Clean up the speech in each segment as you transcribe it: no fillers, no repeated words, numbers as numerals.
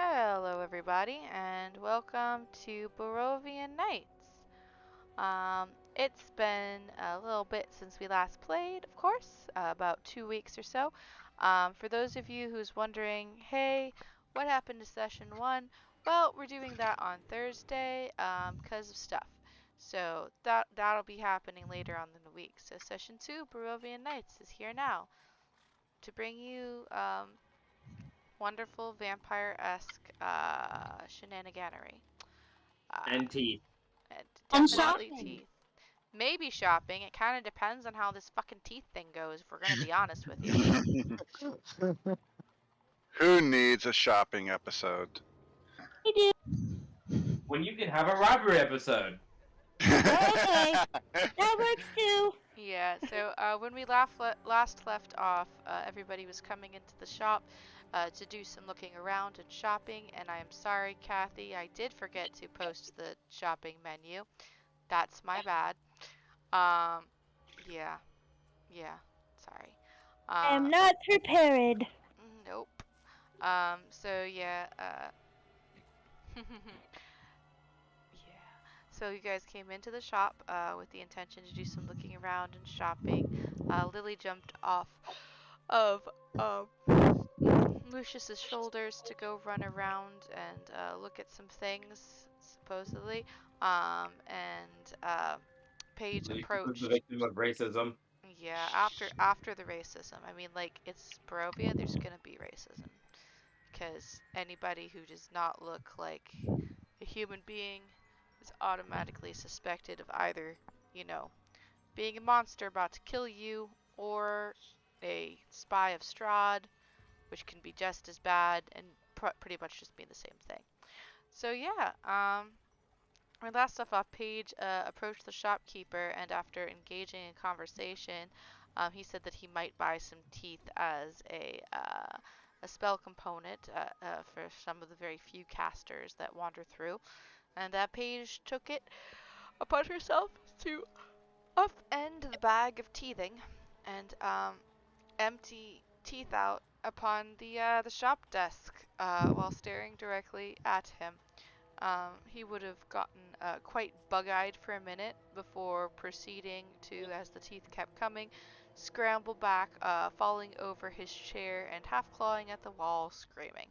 Hello, everybody, and welcome to Barovian Nights. It's been a little bit since we last played, of course, about 2 weeks or so. For those of you who's wondering, hey, what happened to session one? Well, we're doing that on Thursday because of stuff. So that'll be happening later on in the week. So session two, Barovian Nights, is here now to bring you wonderful vampire-esque shenaniganery. And teeth. And And definitely shopping. teeth. Maybe shopping. It kind of depends on how this fucking teeth thing goes, if we're gonna be honest with you. Who needs a shopping episode? We do. When you can have a robbery episode. Okay. That works too. Yeah, so when we last left off, everybody was coming into the shop to do some looking around and shopping, and I am sorry, Kathy, I did forget to post the shopping menu. That's my bad. Um, yeah, sorry. I am Uh, not prepared. nope. So yeah, yeah. So you guys came into the shop with the intention to do some looking around and shopping. Lily jumped off of Lucius's shoulders to go run around and look at some things, supposedly. And Paige Lucius is the approached. victim of racism. Yeah, after the racism. I mean, like, it's Barovia, there's gonna be racism. Because anybody who does not look like a human being is automatically suspected of either, you know, being a monster about to kill you or a spy of Strahd, which can be just as bad and pretty much just mean the same thing. So yeah, our last stuff off, Page approached the shopkeeper, and after engaging in conversation, he said that he might buy some teeth as a spell component for some of the very few casters that wander through. And Paige took it upon herself to upend the bag of teething and empty teeth out upon the shop desk while staring directly at him. He would have gotten quite bug-eyed for a minute before proceeding to, as the teeth kept coming, scramble back, falling over his chair and half clawing at the wall, screaming.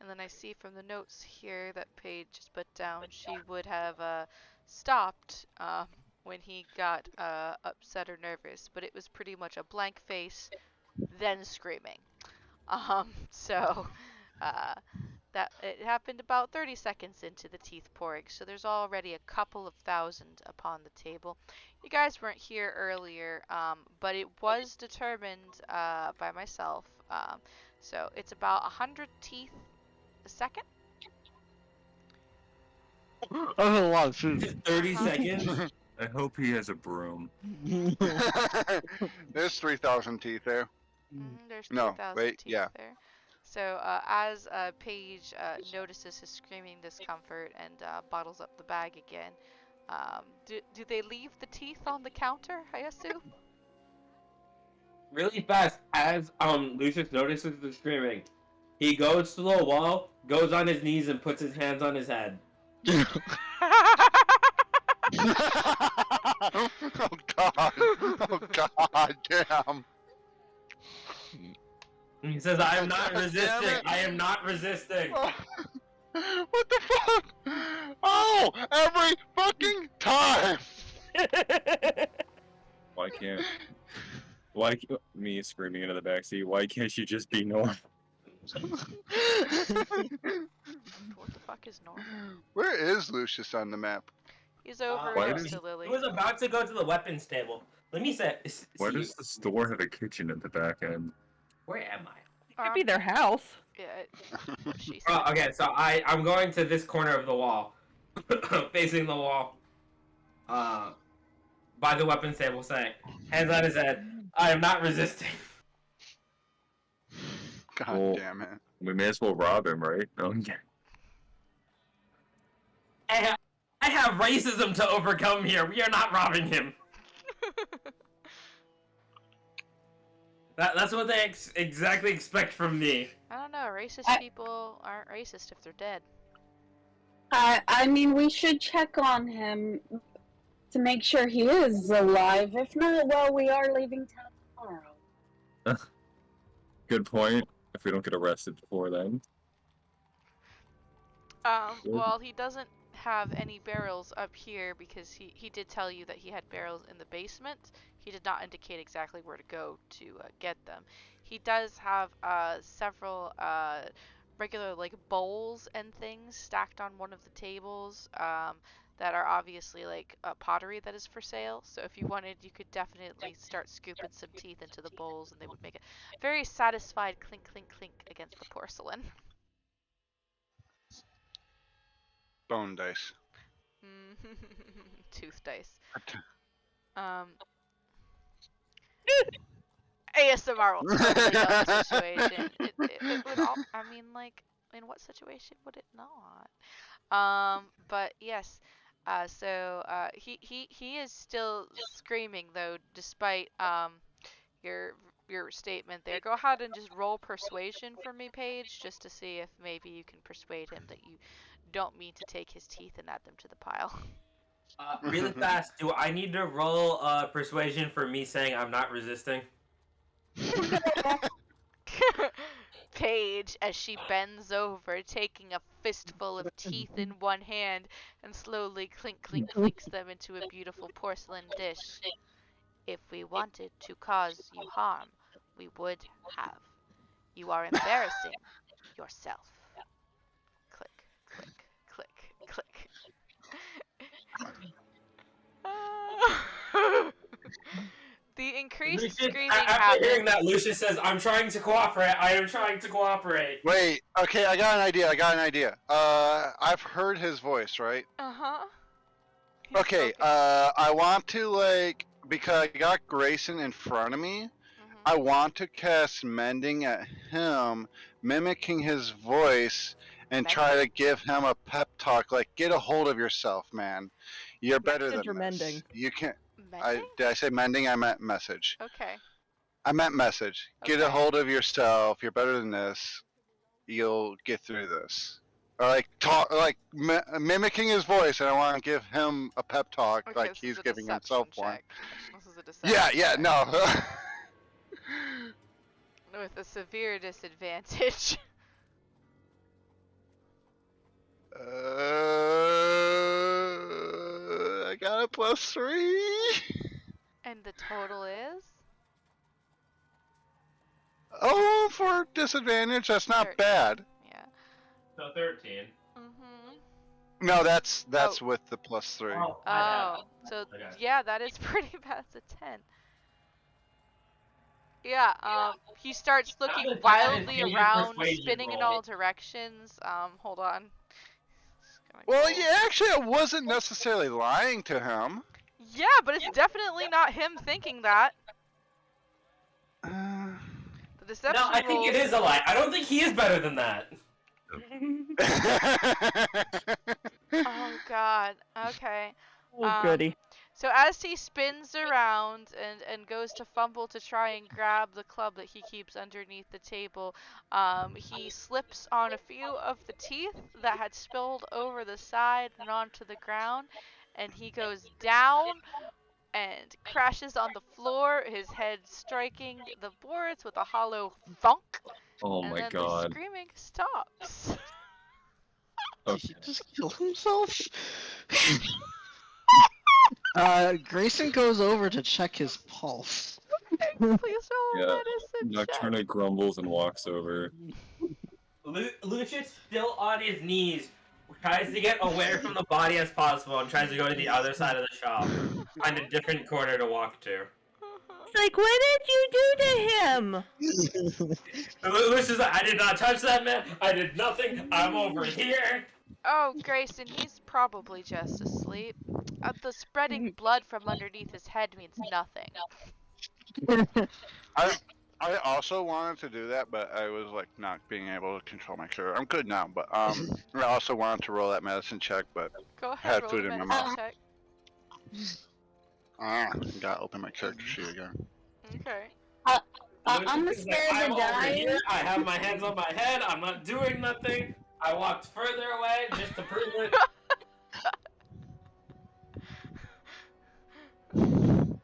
And then I see from the notes here that Paige just put down she would have stopped when he got upset or nervous, but it was pretty much a blank face, then screaming. So uh, that it happened about 30 seconds into the teeth pouring, so there's already a couple of thousand upon the table. You guys weren't here earlier, but it was determined by myself. So it's about 100 teeth a second. That's a lot of food. 30 seconds? I hope he has a broom. There's 3,000 teeth there. There's No, 3,000 wait, teeth yeah. there. So as Paige notices his screaming discomfort and bottles up the bag again, do they leave the teeth on the counter, I assume? Really fast, as Lucius notices the screaming, he goes to the wall, goes on his knees, and puts his hands on his head. Oh god. Oh god, damn. And he says, I am not God resisting. damn it. I am not resisting. Oh. What the fuck? Oh, every fucking time. Me screaming into the backseat, why can't you just be normal? What the fuck is normal? Where is Lucius on the map? He's over Why next does- to Lily. He was about to go to the weapons table. Let me say, Why see, does the store have a kitchen at the back end? where am I? Could be their house. Yeah, what she said. Okay, so I'm going to this corner of the wall, facing the wall, by the weapons table, saying, hands on his head, I am not resisting. God Well- damn it. We may as well rob him, right? Okay. I have racism to overcome here. We are not robbing him. That's what they exactly expect from me. I don't know. Racist people aren't racist if they're dead. I mean, we should check on him to make sure he is alive. If not, well, we are leaving town tomorrow. Good point. If we don't get arrested before then. Well, he doesn't have any barrels up here because he did tell you that he had barrels in the basement. He did not indicate exactly where to go to get them. He does have several regular like bowls and things stacked on one of the tables that are obviously like pottery that is for sale. So if you wanted, you could definitely start scooping some teeth into the bowls and they would make a very satisfied clink clink clink against the porcelain. Bone dice. Tooth dice. ASMR will totally know the situation. It would all. I mean, like, in what situation would it not? But yes. He is still screaming though, despite your statement there. Go ahead and just roll persuasion for me, Paige, just to see if maybe you can persuade him that you don't mean to take his teeth and add them to the pile. Really fast, do I need to roll persuasion for me saying I'm not resisting? Paige, as she bends over, taking a fistful of teeth in one hand and slowly clink clink clinks them into a beautiful porcelain dish. If we wanted to cause you harm, we would have. You are embarrassing yourself. Click, click, click, click. The increased screaming After happens. hearing that, Lucius says, "I'm trying to cooperate. I am trying to cooperate." Wait, okay, I got an idea. I've heard his voice, right? Uh-huh. Okay, I want to, like, because I got Grayson in front of me, I want to cast Mending at him, mimicking his voice, and try to give him a pep talk, like, get a hold of yourself, man. You're better than this. Mending. You can't. Mending? Did I say mending? I meant message. Okay. I meant message. Get a Okay. hold of yourself. You're better than this. You'll get through this. Or like talk, like mimicking his voice, and I want to give him a pep talk, Okay, like this he's is a giving deception himself one. check. This is a deception Yeah, check. no. With a severe disadvantage. I got a +3. And the total is? Oh, for disadvantage, that's not 13. bad. Yeah. So 13. No, that's with the +3. Oh, so Okay. yeah, that is pretty bad. It's a 10. Yeah, he starts looking That is wildly a around, persuasion spinning in roll. all directions. Hold on. Well, yeah, actually, I wasn't necessarily lying to him. Yeah, but it's definitely not him thinking that. The deception No, I think it rolls- is a lie. I don't think he is better than that. Oh god. Okay. Oh, goody. So as he spins around and goes to fumble to try and grab the club that he keeps underneath the table, he slips on a few of the teeth that had spilled over the side and onto the ground, and he goes down and crashes on the floor, his head striking the boards with a hollow thunk. Oh and my then god. the screaming stops. Did he just kill himself? Grayson goes over to check his pulse. Please roll a Yeah. medicine check. Nocturna grumbles and walks over. Lucius, still on his knees, tries to get away from the body as possible and tries to go to the other side of the shop. Find a different corner to walk to. It's like, what did you do to him? Lucius, I did not touch that man. I did nothing. I'm over here. Oh, Grayson, he's probably just asleep. The spreading blood from underneath his head means nothing. I also wanted to do that, but I was like not being able to control my character. I'm good now, but I also wanted to roll that medicine check, but Go ahead, had roll food a in my medicine mouth. check. Gotta open my character sheet again. Okay. I'm Lucius is like, scared I'm to over die. here. I have my hands on my head. I'm not doing nothing. I walked further away just to prove it.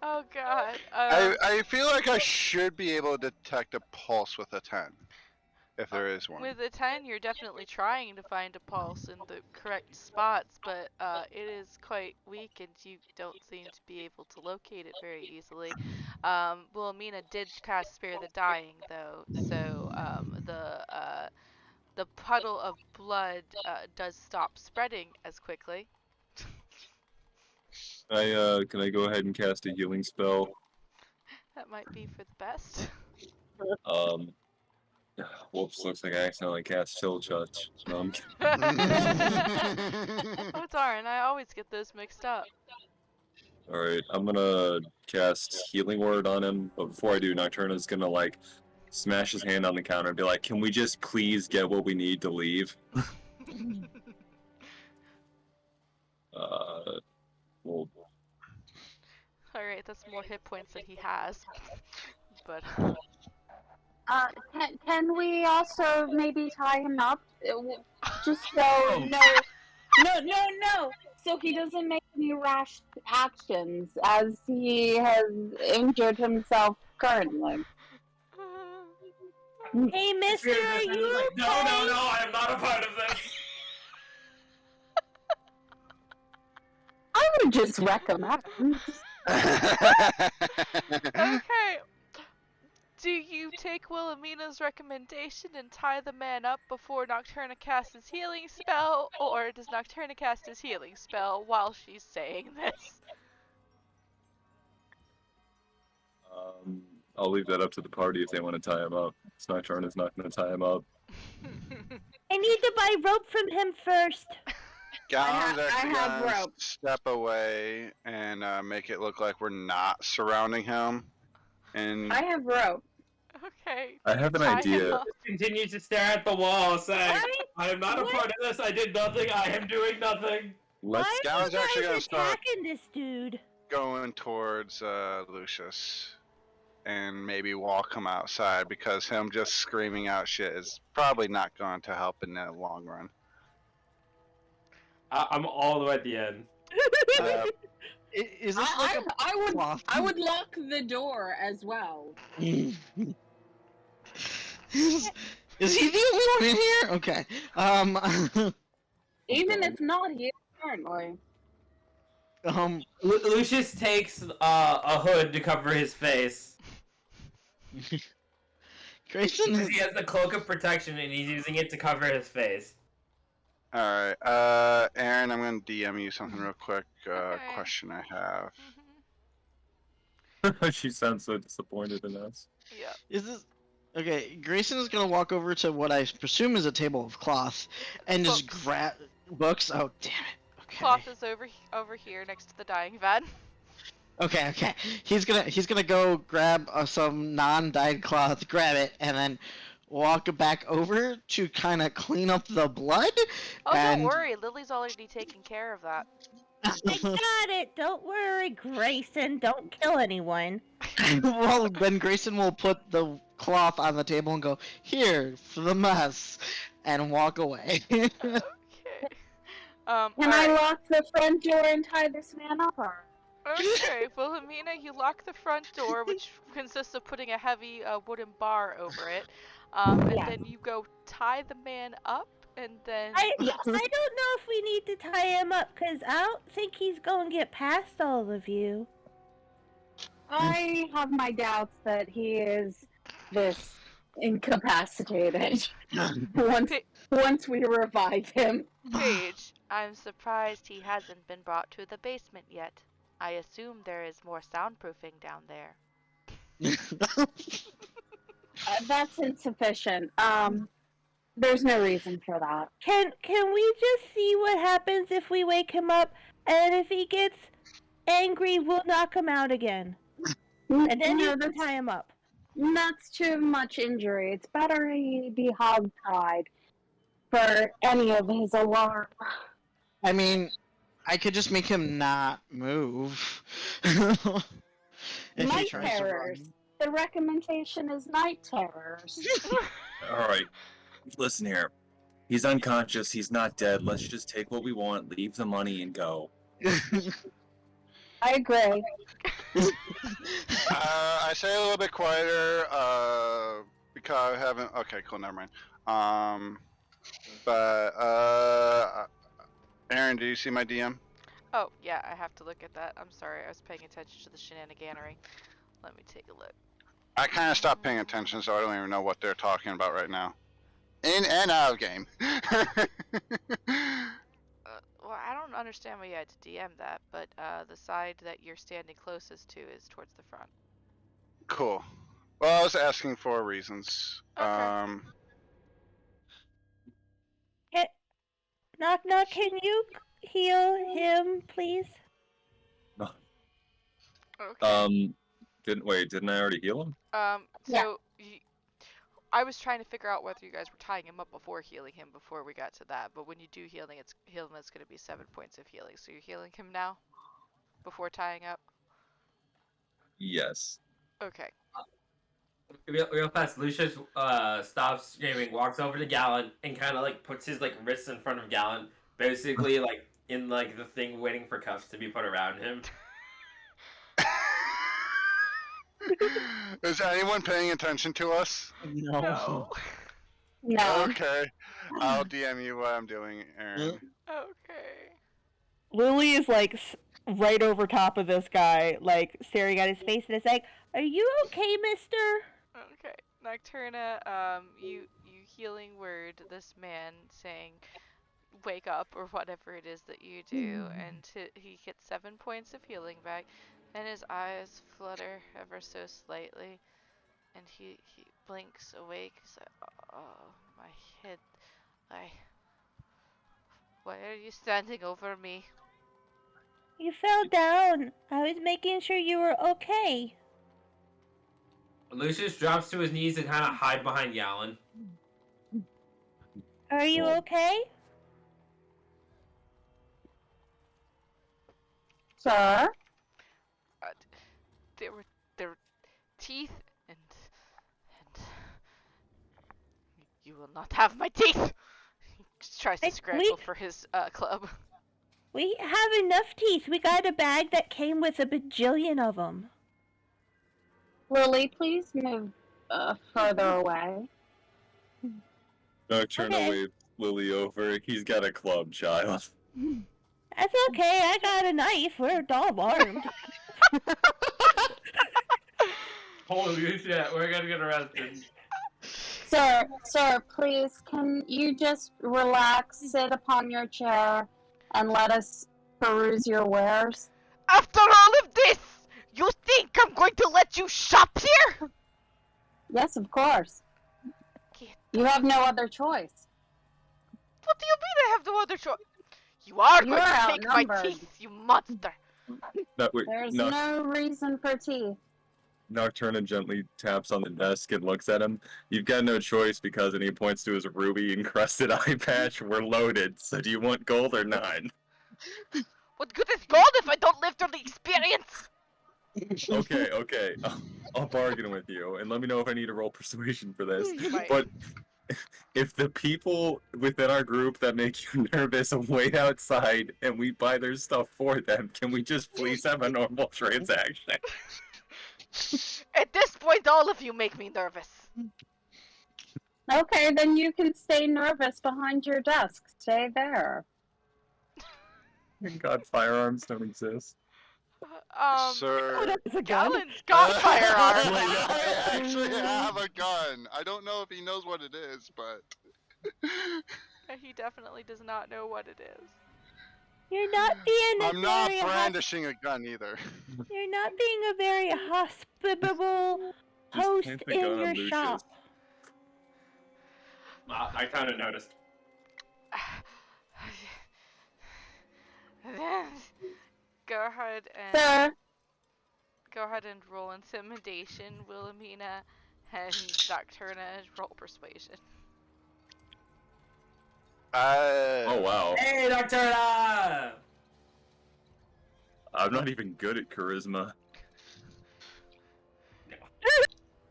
Oh god. I feel like I should be able to detect a pulse with a 10, if there is one. With a 10, you're definitely trying to find a pulse in the correct spots, but it is quite weak and you don't seem to be able to locate it very easily. Wilhelmina did cast Spare the Dying, though, so the puddle of blood does stop spreading as quickly. Can I go ahead and cast a healing spell? That might be for the best. Um, whoops, looks like I accidentally cast Chill Touch. Oh darn, I always get those mixed up. Alright, I'm gonna cast Healing Word on him, but before I do, Nocturna's gonna, like, smash his hand on the counter and be like, can we just please get what we need to leave? Well, Alright, that's more hit points than he has. But Can we also maybe tie him up? Just so no, so he doesn't make any rash actions as he has injured himself currently. Hey, mister, are you like, okay? no, I am not a part of this. I would just recommend. okay. Do you take Wilhelmina's recommendation and tie the man up before Nocturna casts his healing spell, or does Nocturna cast his healing spell while she's saying this? I'll leave that up to the party if they want to tie him up. Nocturna's not gonna tie him up. I need to buy rope from him first. Gallon's I actually have gonna rope. step away and make it look like we're not surrounding him. And I have rope. Okay. I have an tie him idea. up. Continue to stare at the wall, saying, I am not a What? part of this. I did nothing. I am doing nothing. Let's Why are Gallon's you actually guys gonna start attacking this dude? going towards Lucius and maybe walk him outside because him just screaming out shit is probably not going to help in the long run. I'm all the way at the end. Is this like a cloth? I would lock the door as well. Is he the only one in here? Okay. Even if not, he is currently. Lucius takes a hood to cover his face. Grayson Because is. he has the cloak of protection and he's using it to cover his face. Alright, Aaron, I'm gonna DM you something real quick. Okay. Question I have. She sounds so disappointed in us. Yeah. Is this okay? Grayson is gonna walk over to what I presume is a table of cloth, and just Books. grab books. Oh damn it! Okay. Cloth is over here next to the dying vat. Okay. He's gonna go grab some non-dyed cloth, grab it, and then walk back over to kind of clean up the blood. Oh, and... don't worry. Lily's already taking care of that. I got it. Don't worry, Grayson. Don't kill anyone. Well, then Grayson will put the cloth on the table and go, "Here for the mess," and walk away. Okay. Can I alright. lock the front door and tie this man up? Or? Okay, Wilhelmina, you lock the front door, which consists of putting a heavy wooden bar over it, and Yeah. then you go tie the man up, and then... I don't know if we need to tie him up, because I don't think he's going to get past all of you. I have my doubts that he is this incapacitated once we revive him. Paige, I'm surprised he hasn't been brought to the basement yet. I assume there is more soundproofing down there. That's insufficient. There's no reason for that. Can we just see what happens if we wake him up, and if he gets angry, we'll knock him out again, and then No, you can tie him up. that's too much injury. It's better he be hog-tied for any of his alarm. I mean, I could just make him not move. If he Night tries to terrors. run. the recommendation is night terrors. All right, listen here. He's unconscious. He's not dead. Let's just take what we want, leave the money, and go. I agree. I say a little bit quieter, because I haven't. Okay, cool. Never mind. Aaron, do you see my DM? Oh, yeah, I have to look at that. I'm sorry, I was paying attention to the shenaniganery. Let me take a look. I kind of stopped paying attention, so I don't even know what they're talking about right now. In and out of game. Well, I don't understand why you had to DM that, but the side that you're standing closest to is towards the front. Cool. Well, I was asking for reasons. Okay. Knock knock, can you heal him, please? Okay. Didn't I already heal him? So I was trying to figure out whether you guys were tying him up before healing him before we got to that, but when you do healing, it's going to be 7 points of healing. So you're healing him now before tying up? Yes. Okay. Real fast, Lucius stops screaming, walks over to Gallon, and kind of like puts his like wrists in front of Gallon, basically like in like the thing waiting for cuffs to be put around him. Is anyone paying attention to us? No. No. Okay. I'll DM you what I'm doing, Aaron. Okay. Lily is like right over top of this guy, like staring at his face, and is like, "Are you okay, mister?" Okay. Nocturna, you healing word this man saying, wake up, or whatever it is that you do, and he gets 7 points of healing back, and his eyes flutter ever so slightly, and he blinks awake. He's like, oh, my head, why are you standing over me? You fell down. I was making sure you were okay. Lucius drops to his knees and kind of hide behind Gallon. Are you okay? Sir? There were teeth, and you will not have my teeth. He just tries to scramble for his club. We have enough teeth. We got a bag that came with a bajillion of them. Lily, please move further away. Nocturna waves Lily over. He's got a club, child. That's okay. I got a knife. We're all armed. Holy shit, we're gonna get arrested. Sir, please, can you just relax, sit upon your chair, and let us peruse your wares? After all of this, you think I'm going to let you shop here? Yes, of course. You have no other choice. What do you mean I have no other choice? You are going to take my outnumbered. teeth, you monster. There's no reason for teeth. Nocturna gently taps on the desk and looks at him. You've got no choice because, and he points to his ruby encrusted eye patch. We're loaded. So do you want gold or not? What good is gold if I don't live through the experience? Okay. I'll bargain with you, and let me know if I need to roll persuasion for this. But if the people within our group that make you nervous wait outside and we buy their stuff for them, can we just please have a normal transaction? At this point, all of you make me nervous. Okay, then you can stay nervous behind your desk. Stay there. Thank God firearms don't exist. Sir. Gallon's got firearms. I actually have a gun. I don't know if he knows what it is, but... He definitely does not know what it is. You're not being I'm not brandishing a gun either. You're not being a very hospitable host in your shop. I kind of noticed. Go ahead and roll intimidation, Wilhelmina, and Nocturna roll persuasion. Oh wow. Hey, Nocturna! I'm not even good at charisma.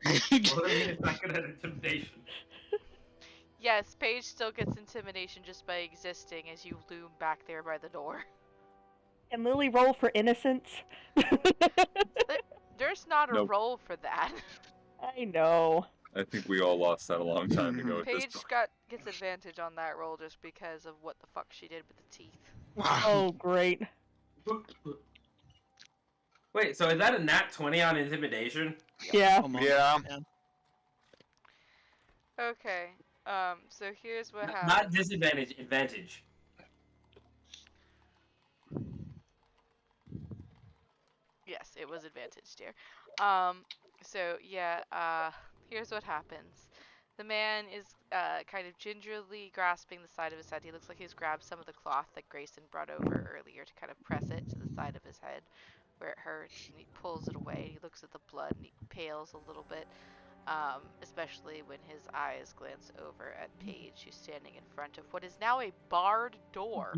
Well, I mean, it's not good at intimidation. Yes, Paige still gets intimidation just by existing as you loom back there by the door. Can Lily roll for innocence? There's not a Nope. roll for that. I know. I think we all lost that a long time ago at this Paige point. gets advantage on that roll just because of what the fuck she did with the teeth. Oh, great. Wait, so is that a nat 20 on intimidation? Yeah. Yeah. Okay. So here's what Not happens. disadvantage, advantage. Yes, it was advantage, dear. So yeah, here's what happens. The man is kind of gingerly grasping the side of his head. He looks like he's grabbed some of the cloth that Grayson brought over earlier to kind of press it to the side of his head where it hurts, and he pulls it away. He looks at the blood and he pales a little bit, especially when his eyes glance over at Paige, who's standing in front of what is now a barred door.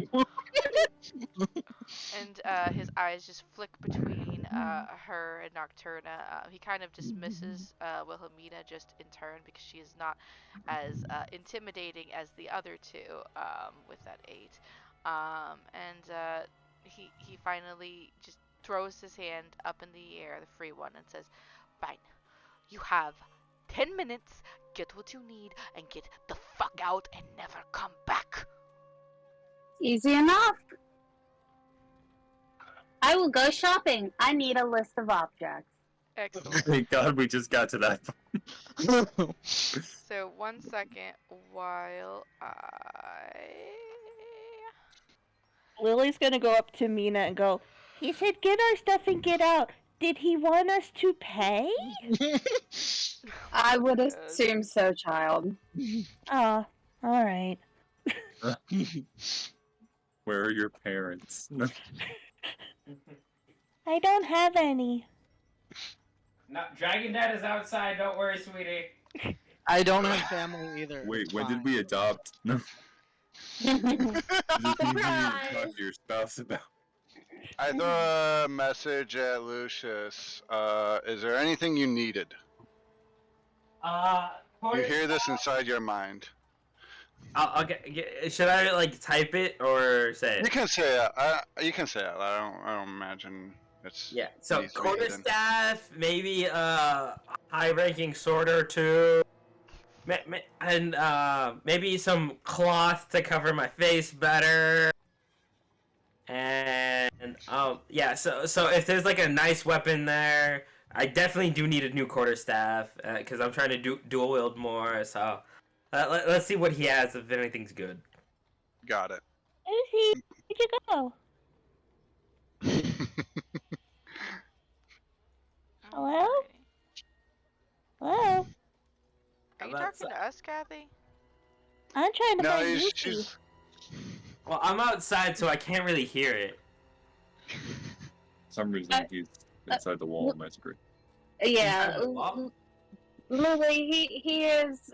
And his eyes just flick between her and Nocturna. He kind of dismisses Wilhelmina just in turn because she is not as intimidating as the other two with that 8. And he finally just throws his hand up in the air, the free one, and says, "Fine, you have 10 minutes. Get what you need and get the fuck out and never come back." Easy enough. I will go shopping. I need a list of objects. Excellent. Thank God we just got to that point. So 1 second while Lily's gonna go up to Mina and go, "He said get our stuff and get out. Did he want us to pay?" I would assume so, child. Ah, alright. Where are your parents? I don't have any. No, Dragon Dad is outside. Don't worry, sweetie. I don't have family either. Wait, it's when did fine. we adopt? No. Is it something you talk to your spouse about? I throw a message at Lucius. Is there anything you needed? You hear this inside your mind. Okay. Should I like type it or say You it? can say it. You can say it. I don't imagine it's. Yeah. So needs to be hidden. quarterstaff, maybe high-ranking sword or two, and maybe some cloth to cover my face better. And yeah. So if there's like a nice weapon there, I definitely do need a new quarterstaff because I'm trying to dual wield more. So let's see what he has if anything's good. Got it. Lucy, where'd you go? Hello? Are Hello? you About talking to us, Kathy? I'm trying to No, find Lucy. she's. Well, I'm outside, so I can't really hear it. For some reason he's inside the wall on my screen. Yeah, Well, Lily, he is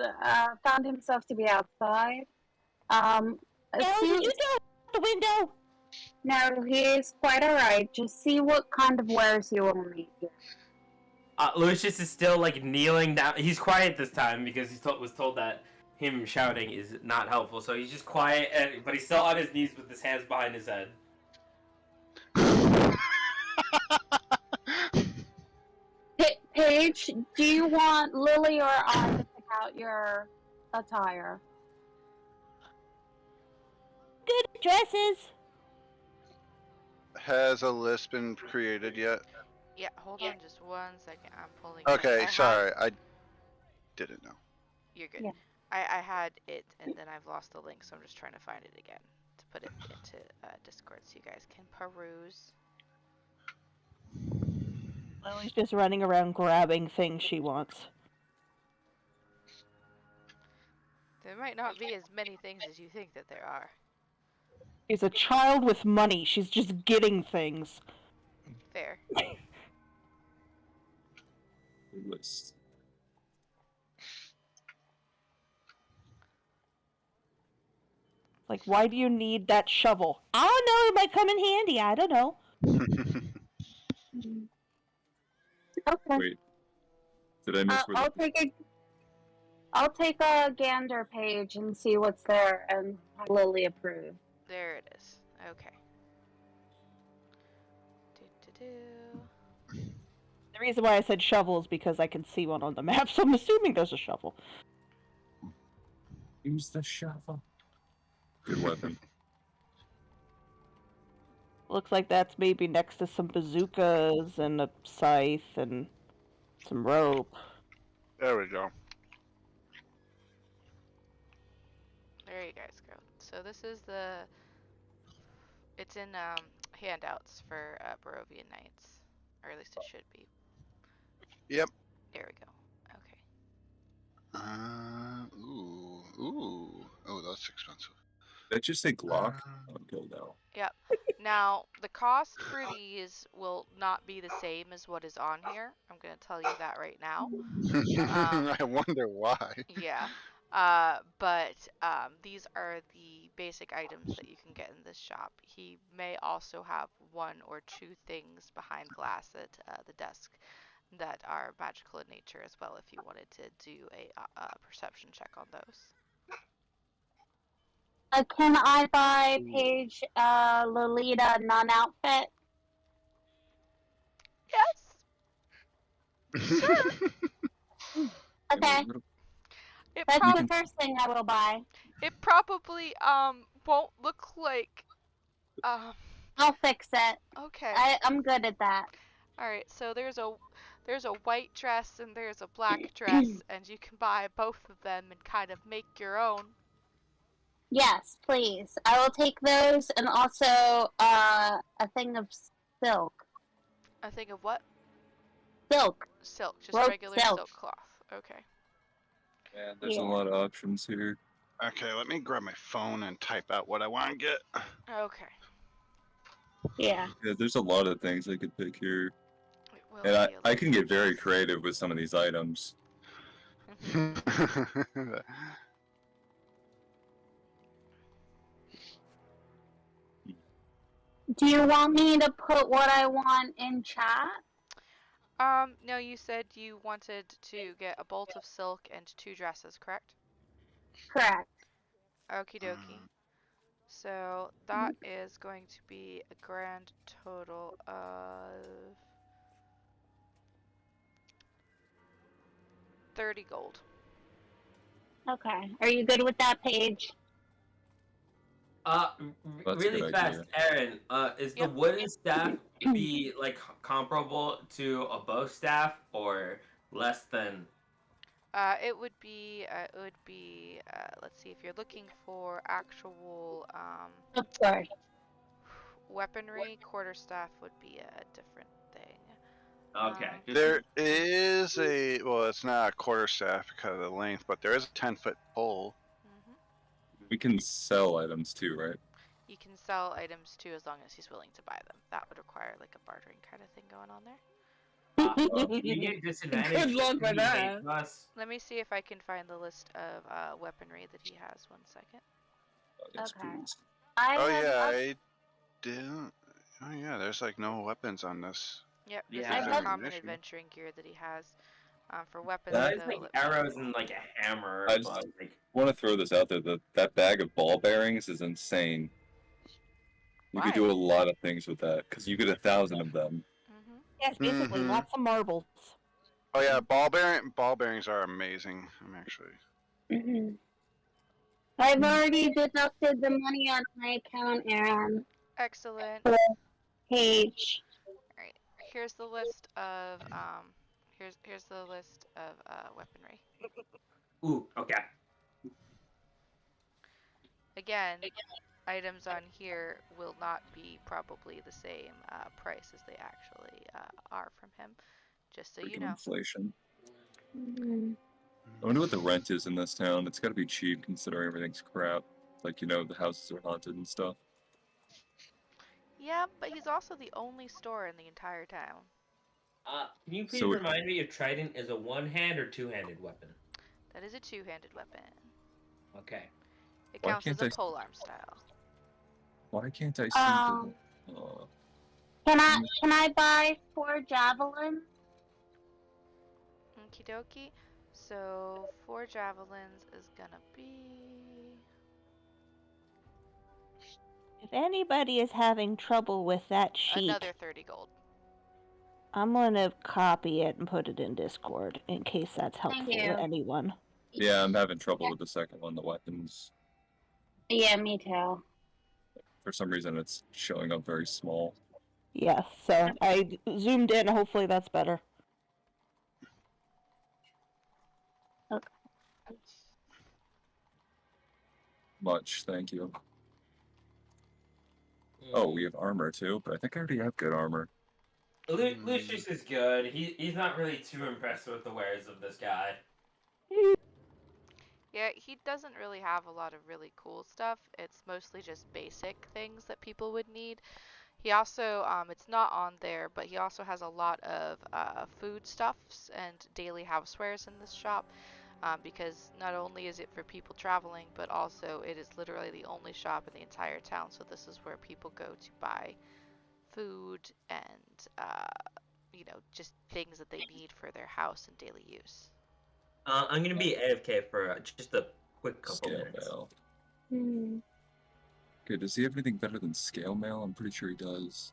found himself to be outside. No, did you go out the window? No, he is quite alright. Just see what kind of wares he will need. Lucius is still like kneeling down. He's quiet this time because was told that him shouting is not helpful. So he's just quiet, but he's still on his knees with his hands behind his head. Paige, do you want Lily or I to pick out your attire? Good dresses. Has a list been created yet? Yeah, hold on just 1 second. I'm pulling Okay, I sorry, I didn't know. You're good. Yeah. I had it, and then I've lost the link, so I'm just trying to find it again to put it into Discord so you guys can peruse. Lily's just running around grabbing things she wants. There might not be as many things as you think that there are. She's a child with money. She's just getting things. Fair. List. Like, why do you need that shovel? I don't know. It might come in handy. I don't know. Okay. Wait. Did I miss where I'll take a gander page and see what's there and Lily approve. There it is. Okay. Do-do-do. The reason why I said shovel is because I can see one on the map, so I'm assuming there's a shovel. Use the shovel. Good weapon. Looks like that's maybe next to some bazookas and a scythe and some rope. There we go. There you guys go. So this is it's in handouts for Barovian Knights, or at least it should be. Yep. There we go. Okay. Oh, that's expensive. Did I just say Glock? Okay, no. Yep. Now, the cost for these will not be the same as what is on here. I'm going to tell you that right now. I wonder why. Yeah. But these are the basic items that you can get in this shop. He may also have one or two things behind glass at the desk that are magical in nature as well, if you wanted to do a perception check on those. Can I buy Paige Lolita non-outfit? Yes. Sure. Okay. That's the first thing I will buy. It probably won't look like I'll fix it. Okay. I'm good at that. All right. So there's a white dress and there's a black dress, and you can buy both of them and kind of make your own. Yes, please. I will take those and also a thing of silk. A thing of what? Silk. Silk, just Rope regular silk cloth. Okay. Man, there's a lot of options here. Okay, let me grab my phone and type out what I want to get. Okay. Yeah. Yeah, there's a lot of things I could pick here. And I can get very creative with some of these items. Do you want me to put what I want in chat? No, you said you wanted to get a bolt of silk and 2 dresses, correct? Correct. Okie dokie. So that is going to be a grand total of 30 gold. Okay. Are you good with that, Paige? Really fast, Aaron. Is the wooden staff be like comparable to a bow staff or less than? It would be. Let's see. If you're looking for actual weaponry, quarterstaff would be a different thing. Okay. There is well, it's not a quarterstaff because of the length, but there is a 10-foot pole. We can sell items too, right? You can sell items too as long as he's willing to buy them. That would require like a bartering kind of thing going on there. You get disadvantage. Good luck with that. Let me see if I can find the list of weaponry that he has. 1 second. Yes, Okay. please. I didn't. Oh yeah, there's like no weapons on this. Yep, this Yeah. is the common Ammunition. adventuring gear that he has. For weapons, That is though, like let me- arrows and like a hammer. I just but, like, want to throw this out there. That bag of ball bearings is insane. You could Why? do a lot of things with that because you get 1,000 of them. Yes, basically, lots of marbles. Oh yeah, ball bearings are amazing. I'm actually. I've already deducted the money out of my account, Aaron. Excellent. Paige. All right, here's the list of here's the list of weaponry. ooh, okay. Again, items on here will not be probably the same price as they actually are from him. Just so you Freaking know. inflation. I wonder what the rent is in this town. It's got to be cheap considering everything's crap. Like, you know, the houses are haunted and stuff. Yeah, but he's also the only store in the entire town. Can you please remind me if Trident is a one-hand or two-handed weapon? That is a 2-handed weapon. Okay. It counts as a polearm style. Why can't I see Can I buy 4 javelins? Okie dokie. So 4 javelins is gonna be. If anybody is having trouble with that Another sheet, 30 gold. I'm gonna copy it and put it in Discord in case that's Thank helpful you. to anyone. Yeah, I'm having trouble with the second one, the weapons. Yeah, me too. For some reason, it's showing up very small. Yes, so I zoomed in. Hopefully that's better. Okay. Much, thank you. Oh, we have armor too, but I think I already have good armor. Lucius is good. He's not really too impressed with the wares of this guy. Yeah, he doesn't really have a lot of really cool stuff. It's mostly just basic things that people would need. He also, it's not on there, but he also has a lot of foodstuffs and daily housewares in this shop. Because not only is it for people traveling, but also it is literally the only shop in the entire town. So this is where people go to buy food and, just things that they need for their house and daily use. I'm gonna be AFK for just a quick couple Scale minutes. mail. Hmm. Okay, does he have anything better than scale mail? I'm pretty sure he does.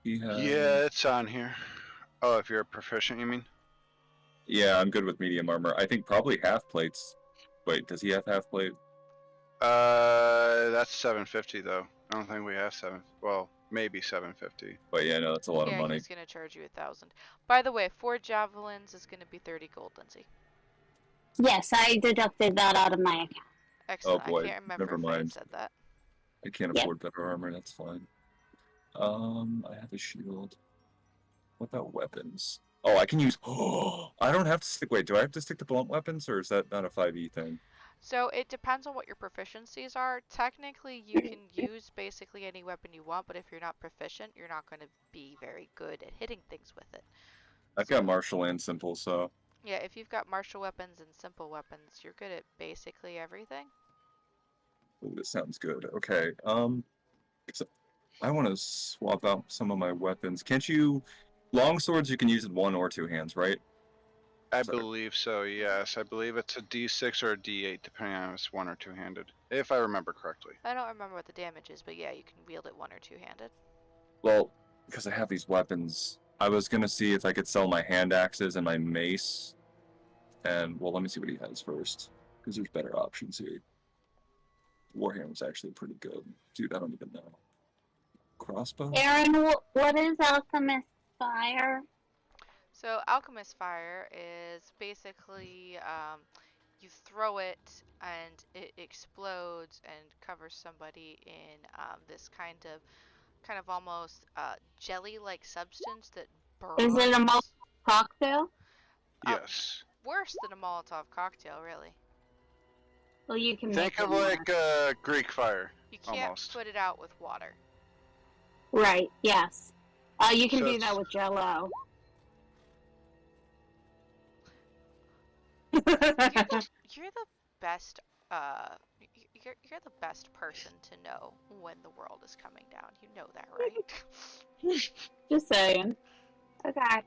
He has... Yeah, it's on here. Oh, if you're a proficient, you mean? Yeah, I'm good with medium armor. I think probably half plates. Wait, does he have half plate? That's 750 though. I don't think we have 7. Well, maybe 750. But yeah, no, that's a lot of Yeah, money. he's gonna charge you 1,000. By the way, 4 javelins is gonna be 30 gold, Lindsay. Yes, I deducted that out of my account. Excellent. Oh boy, I can't remember never if I had mind. said that. I can't Yep. afford better armor, that's fine. I have a shield. What about weapons? Oh, I can use... Oh, I don't have to stick... Wait, do I have to stick to blunt weapons, or is that not a 5e thing? So it depends on what your proficiencies are. Technically, you can use basically any weapon you want, but if you're not proficient, you're not going to be very good at hitting things with it. I've got martial and simple, so... Yeah, if you've got martial weapons and simple weapons, you're good at basically everything. Ooh, this sounds good. Okay, so I want to swap out some of my weapons. Can't you... Long swords you can use with 1 or 2 hands, right? I believe so, yes. I believe it's a D6 or a D8, depending on if it's 1 or 2-handed, if I remember correctly. I don't remember what the damage is, but yeah, you can wield it 1 or 2-handed. Well, because I have these weapons, I was going to see if I could sell my hand axes and my mace. And, well, let me see what he has first, because there's better options here. Warhammer's actually pretty good. Dude, I don't even know. Crossbow? Aaron, what is Alchemist Fire? So Alchemist Fire is basically you throw it and it explodes and covers somebody in this kind of almost jelly-like substance that Is it a burns. cocktail? Yes. Worse than a Molotov cocktail, really. Well, you can Think make of it like Greek fire. You can't almost. put it out with water. Right, yes. You can So do it's- that with Jello. You're the best. You're the best person to know when the world is coming down. You know that, right? Just saying. Okay.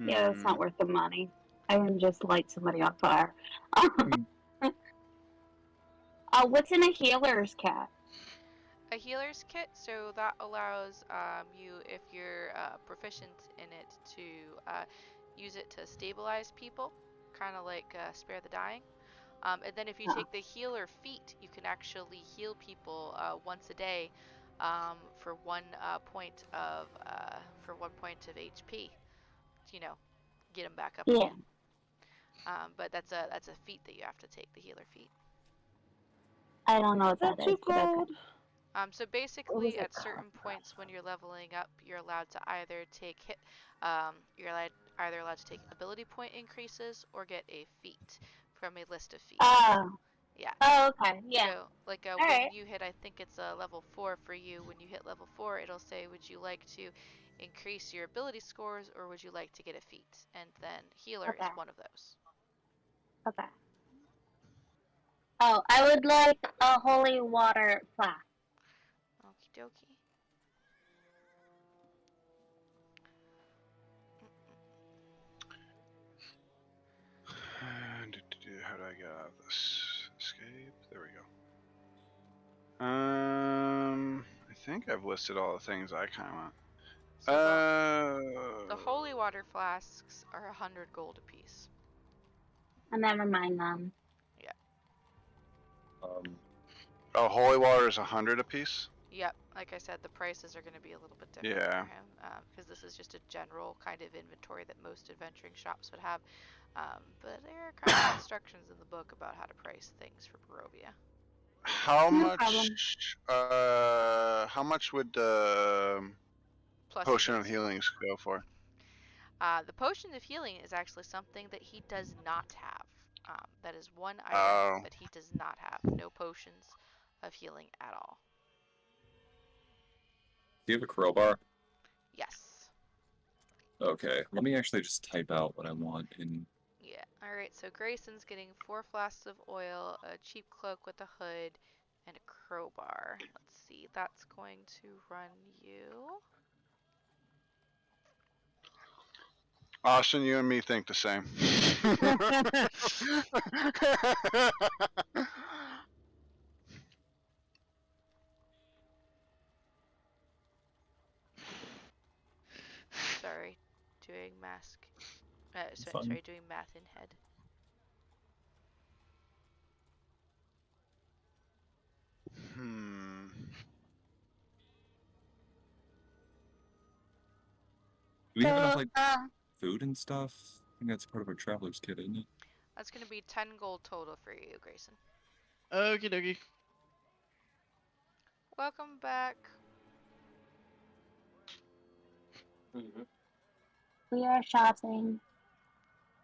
Yeah, it's not worth the money. I wouldn't just light somebody on fire. What's in a healer's kit? A healer's kit, so that allows you, if you're proficient in it, to use it to stabilize people, kind of like Spare the Dying. And then if you take the healer feat, you can actually heal people once a day for 1 point of HP. You know, get them back up again. But that's a feat that you have to take, the healer feat. I don't know what that is. Gold? So basically, at certain points when you're leveling up, you're allowed to either take either allowed to take ability point increases or get a feat from a list of feats. Oh. Yeah. Oh, okay. Yeah. So, like, when right. you hit, I think it's a level 4 for you. When you hit level 4, it'll say, would you like to increase your ability scores or would you like to get a feat? And then healer is one of those. Okay. Oh, I would like a holy water flask. Okie dokie. have this? Escape. There we go. I think I've listed all the things I kind of want. So the holy water flasks are 100 gold apiece. Never mind them. Oh, holy water is 100 apiece. Yep, like I said, the prices are going to be a little bit different Yeah. for him because this is just a general kind of inventory that most adventuring shops would have. But there are kind of instructions in the book about how to price things for Barovia. How No much? problem. How much would the Plus potion it of healings go for? The potion of healing is actually something that he does not have. That is one Oh. item that he does not have. No potions of healing at all. Do you have a crowbar? Yes. Okay, let me actually just type out what I want in. Yeah. Alright, so Grayson's getting 4 flasks of oil, a cheap cloak with a hood, and a crowbar. Let's see, that's going to run you. Austin, you and me think the same. Sorry, doing Fun. sorry, doing math in head. Do we have enough like food and stuff? I think that's part of our traveler's kit, isn't it? That's going to be 10 gold total for you, Grayson. Okie dokie. Welcome back. We are shopping.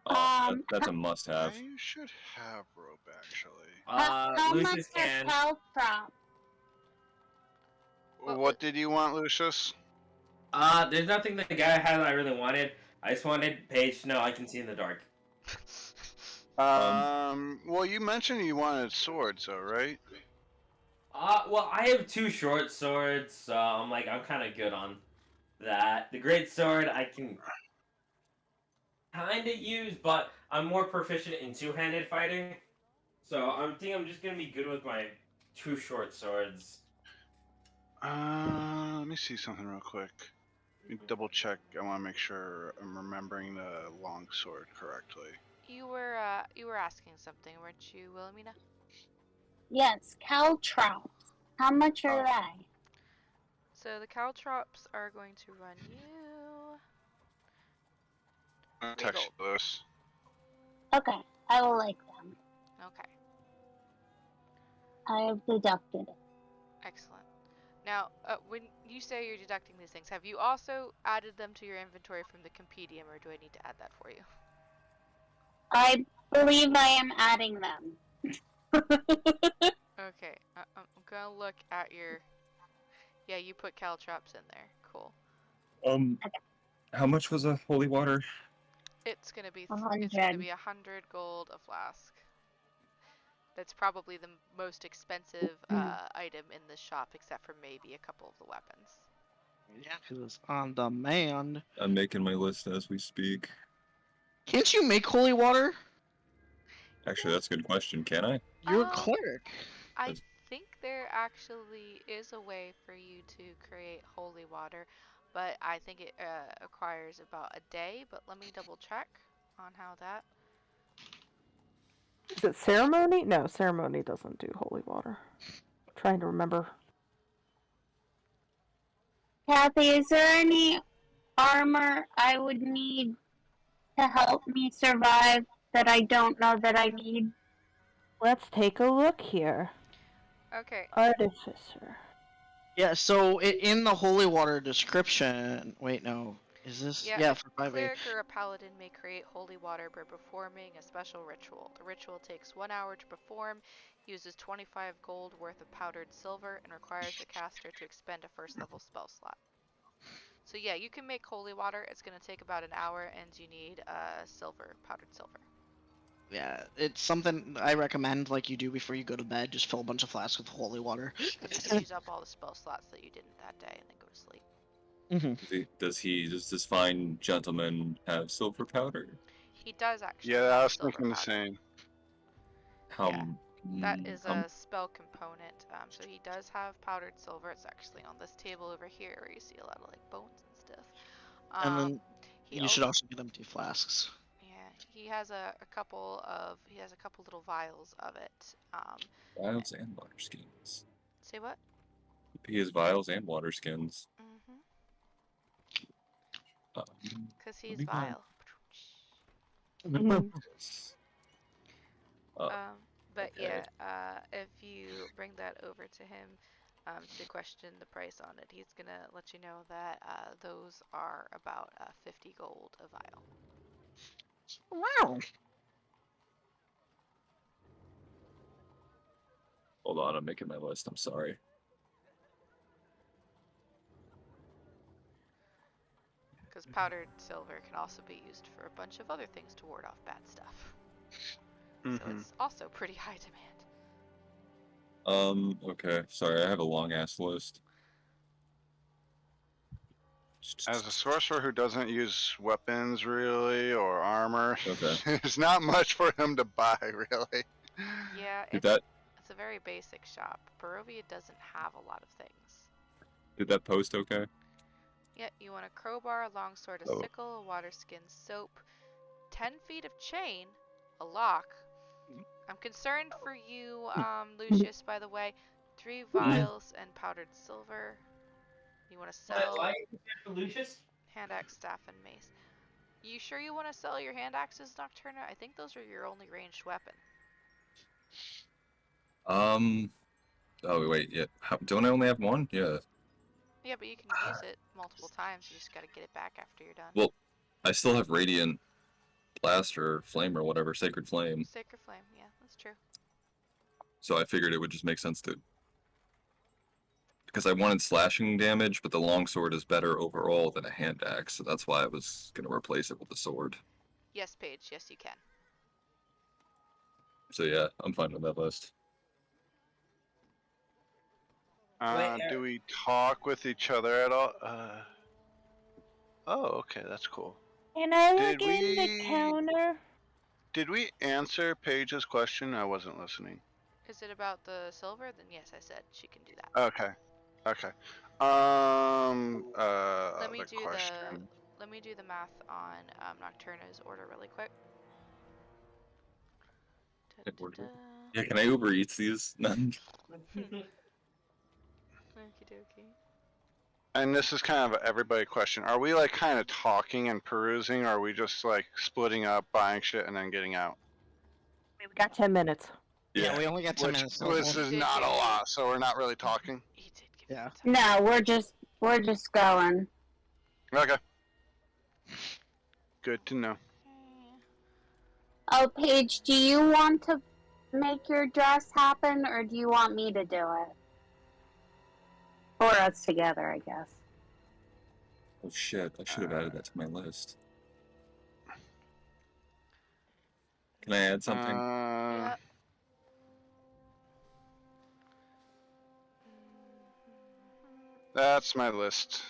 Oh, that's a must-have. I should have rope actually. How much Lucius are can. caltrops? What did you want, Lucius? There's nothing the guy had that I really wanted. I just wanted Paige to know I can see in the dark. Well, you mentioned you wanted swords, though, right? Well, I have 2 short swords, so I'm kind of good on that. The great sword I can kind of use, but I'm more proficient in 2-handed fighting. So I'm just gonna be good with my 2 short swords. Let me see something real quick. Let me double check. I want to make sure I'm remembering the long sword correctly. You were asking something, weren't you, Wilhelmina? Yes, caltrops. How much are they? So the caltrops are going to run you. I'm 3 text gold. this. Okay, I will like them. Okay. I have deducted it. Excellent. Now, when you say you're deducting these things, have you also added them to your inventory from the compendium, or do I need to add that for you? I believe I am adding them. Okay, I'm gonna look at your... Yeah, you put caltrops in there. Cool. How much was a holy water? It's gonna be 100. 100 gold a flask. That's probably the most expensive item in the shop, except for maybe a couple of the weapons. Yeah, because it's on demand. I'm making my list as we speak. Can't you make holy water? Actually, that's a good question. Can I? You're a cleric. I think there actually is a way for you to create holy water, but I think it requires about a day, but let me double check on how that... Is it ceremony? No, ceremony doesn't do holy water. I'm trying to remember. Kathy, is there any armor I would need to help me survive that I don't know that I need? Let's take a look here. Okay. Artificer. Yeah, so in the holy water description... Wait, no. Is this? Yeah, for 5A. Cleric or a paladin may create holy water by performing a special ritual. The ritual takes 1 hour to perform, uses 25 gold worth of powdered silver, and requires the caster to expend a first level spell slot. So yeah, you can make holy water. It's going to take about an hour, and you need powdered silver. Yeah, it's something I recommend, like you do before you go to bed. Just fill a bunch of flasks with holy water. And use up all the spell slots that you didn't that day, and then go to sleep. Does this fine gentleman have silver powder? He does actually. Yeah, I was thinking the same. Yeah. That is How a spell component. So he does have powdered silver. It's actually on this table over here where you see a lot of like bones and stuff. And then He you should also, also get empty flasks. yeah, he has a couple little vials of it. vials and water skins? Say what? He has vials and water skins. Mm-hmm. Um, Cause let he's me go. vile. Uh, But okay. yeah, if you bring that over to him, to question the price on it, he's gonna let you know that those are about 50 gold a vial. Wow. Hold on, I'm making my list. I'm sorry. Because powdered silver can also be used for a bunch of other things to ward off bad stuff. So it's also pretty high demand. Okay. Sorry, I have a long ass list. As a sorcerer who doesn't use weapons really or armor, Okay. there's not much for him to buy really. Yeah, Did it's a very basic shop. Barovia doesn't have a lot of things. that post okay? Yeah, you want a crowbar, a longsword, a Oh. sickle, a water skin, soap, 10 feet of chain, a lock. I'm concerned for you, Lucius, by the way. 3 vials and powdered silver. You want to sell Why are you concerned for Lucius? hand axe, staff, and mace. You sure you want to sell your hand axes, Nocturna? I think those are your only ranged weapon. Oh wait, yeah. Don't I only have one? Yeah. Yeah, but you can use it multiple times. You just gotta get it back after you're done. Well, I still have Radiant Blast or Flame or whatever, Sacred Flame. Sacred Flame, yeah, that's true. So I figured it would just make sense to. Because I wanted slashing damage, but the longsword is better overall than a hand axe, so that's why I was going to replace it with a sword. Yes, Paige, yes, you can. So yeah, I'm fine with that list. Do we talk with each other at all? Oh, okay, that's cool. Can I look Did in the we counter? did we answer Paige's question? I wasn't listening. Is it about the silver? Then yes, I said she can do that. Okay. Okay. Let me The do question. the math on Nocturna's order really quick. Yeah, can I Uber Eats these? Okie dokie. And this is kind of an everybody question. Are we like kind of talking and perusing, or are we just like splitting up, buying shit, and then getting out? We got 10 minutes. Yeah, we only got 10 Which minutes. So this is not a lot, so we're not really talking. He did give you Yeah. the time. No, we're just going. Okay. Good to know. Oh, Paige, do you want to make your dress happen, or do you want me to do it? Or us together, I guess. Oh shit, I should have added that to my list. Can I add something? Yeah. That's my list.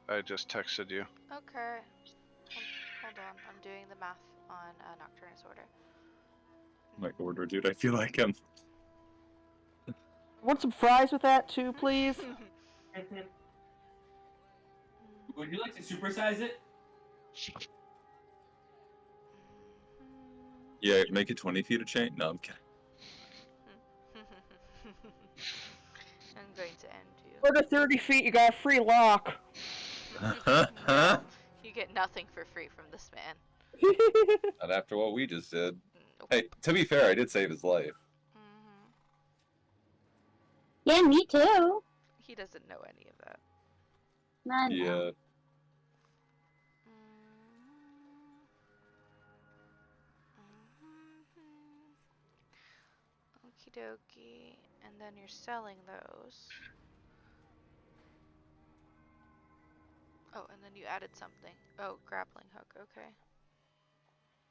I just texted you. Okay. Hold on. I'm doing the math on Nocturna's order. My order, dude. I feel like I'm. Want some fries with that too, please? Would you like to supersize it? Yeah, make it 20 feet of chain. No, I'm kidding. I'm going to end you. Order 30 feet, you got a free lock. No, you get nothing for free from this man. Not after what we just did. Nope. Hey, to be fair, I did save his life. Yeah, me too. He doesn't know any of that. I know. Yeah. Okie dokie. And then you're selling those. Oh, and then you added something. Oh, grappling hook. Okay.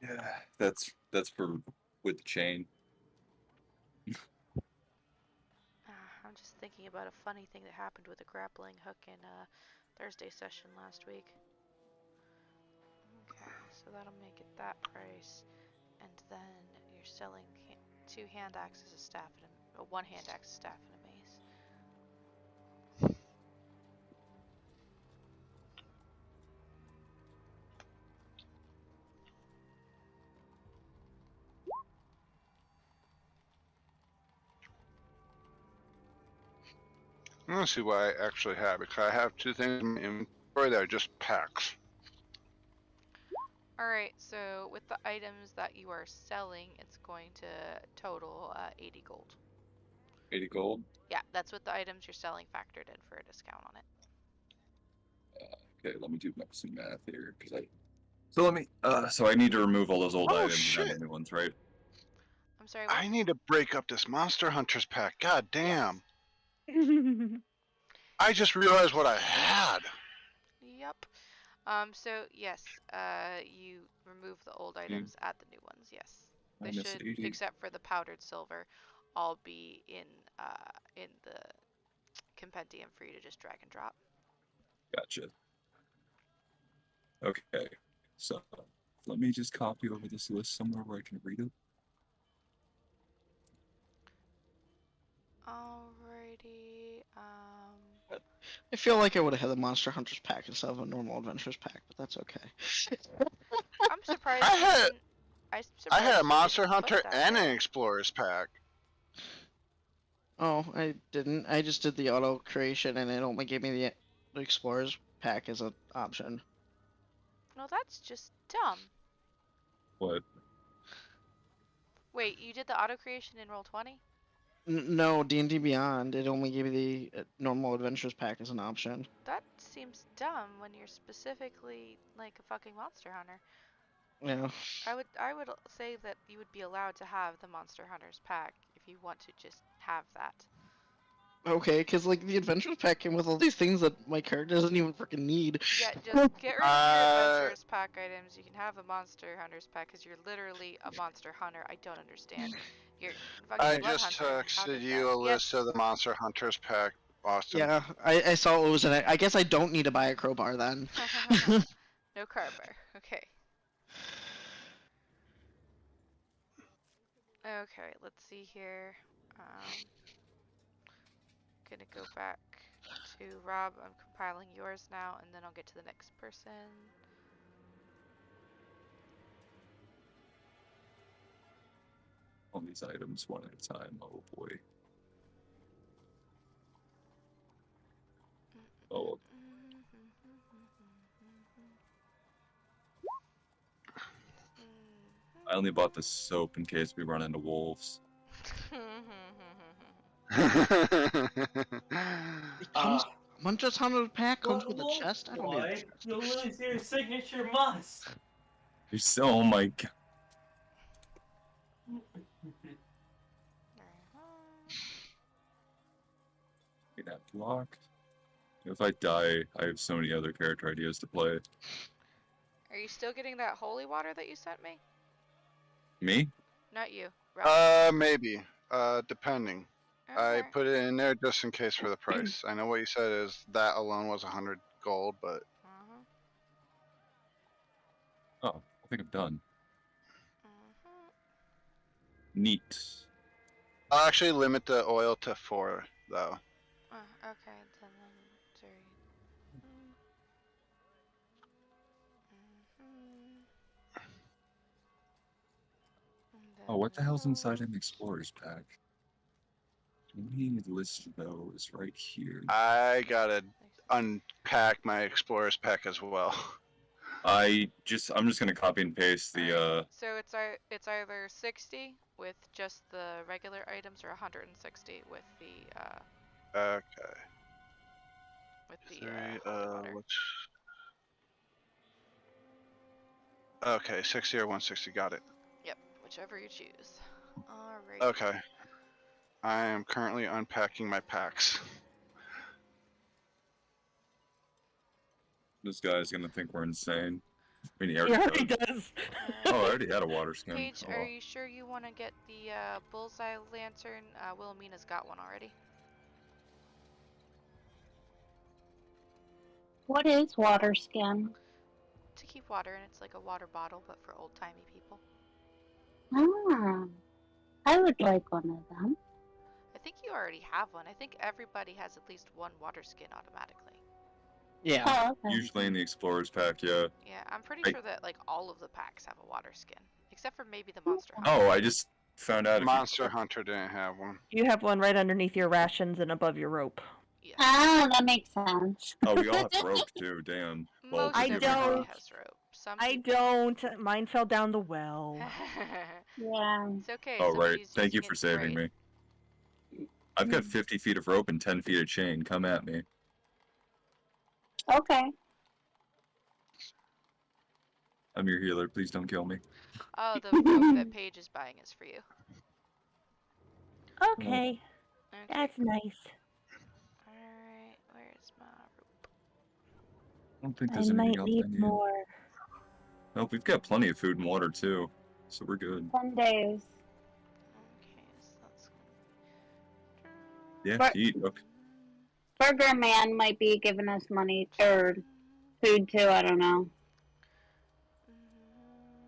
Yeah, that's for with the chain. I'm just thinking about a funny thing that happened with a grappling hook in Thursday session last week. Okay, so that'll make it that price. And then you're selling 2 hand axes, a staff, and a 1 hand axe, staff, and a mace. I'm gonna see what I actually have because I have 2 things in my inventory that are just packs. Alright, so with the items that you are selling, it's going to total 80 gold. 80 gold. Yeah, that's what the items you're selling factored in for a discount on it. Okay, let me do some math here, because I. So let me. So I need to remove all those old Oh, items and add shit. the new ones, right? I'm sorry, what? I need to break up this Monster Hunters pack. God damn. I just realized what I had. Yep. So yes, you remove the old items, add the new ones, yes. They Minus should, 80. except for the powdered silver, all be in the compendium for you to just drag and drop. Gotcha. Okay, so let me just copy over this list somewhere where I can read it. Alrighty, I feel like I would have had the Monster Hunters pack instead of a normal Adventures pack, but that's okay. I'm surprised I you had didn't. I'm I had a surprised you Monster didn't put Hunter that and an there. Explorer's pack. Oh, I didn't. I just did the auto creation, and it only gave me the Explorer's pack as an option. No, that's just dumb. What? Wait, you did the auto creation in Roll20? No, D&D Beyond. It only gave me the normal Adventures pack as an option. That seems dumb when you're specifically like a fucking monster hunter. Yeah. I would say that you would be allowed to have the Monster Hunters pack if you want to just have that. Okay, because like the Adventures pack came with all these things that my character doesn't even freaking need. Yeah, just get rid of your Adventurers pack items. You can have a Monster Hunters pack because you're literally a monster hunter. I don't understand. You're fucking I blood just hunter. How texted did you that? a list of the Monster Hunters pack, Austin. Yeah, I saw it was in it. I guess I don't need to buy a crowbar then. No crowbar. Okay. Okay, let's see here. Gonna go back to Rob. I'm compiling yours now, and then I'll get to the next person. All these items one at a time. Oh boy. Oh. I only bought the soap in case we run into wolves. It comes. Monster Hunter pack comes with a Wolf chest. I don't need a boy, chest. you'll lose your signature must. You're so. Oh my god. Get that block. If I die, I have so many other character ideas to play. Are you still getting that holy water that you sent me? Me? Not you, Rob. Maybe. Depending. I Okay. put it in there just in case for the price. I know what you said is that alone was 100 gold, but Oh, I think I'm done. Mhm. Neat. I'll actually limit the oil to 4 though. Okay, then sorry. Oh, what the hell's inside an Explorer's pack? We need to list those right here. I gotta unpack my Explorer's pack as well. I'm just gonna copy and paste the So it's either 60 with just the regular items or 160 with the Okay. holy water. Okay, 60 or 160, got it. Yep, whichever you choose. Alright. Okay. I am currently unpacking my packs. This guy's gonna think we're insane. I mean, he He already already does. does. Oh, I already had a water skin. Paige, Oh, are well. you sure you want to get the bullseye lantern? Wilhelmina's got one already. What is water skin? To keep water in, it's like a water bottle, but for old-timey people. Ah, I would like one of them. I think you already have one. I think everybody has at least one water skin automatically. Yeah. Oh, okay. Usually in the Explorers pack, yeah. Yeah, I'm pretty I- sure that like all of the packs have a water skin, except for maybe the Monster Hunter. Oh, I just found out. Monster Hunter didn't have one. You have one right underneath your rations and above your rope. Yes. Oh, that makes sense. Oh, we all have rope too. Damn. Well, Most I good everybody riddance. don't. has rope. Some I people... don't. Mine fell down the well. Yeah. It's okay. Oh, right. Somebody's Thank you using for it saving right. me. I've got 50 feet of rope and 10 feet of chain. Come at me. Okay. I'm your healer. Please don't kill me. Oh, the rope that Paige is buying is for you. Okay, Okay. that's nice. Alright, where's my rope? I don't think I there's anything might else need I need. more. Oh, we've got plenty of food and water too, so we're good. 10 days. Okay, so that's Yeah, But- eat. Okay. Burger Man might be giving us money or food too. I don't know.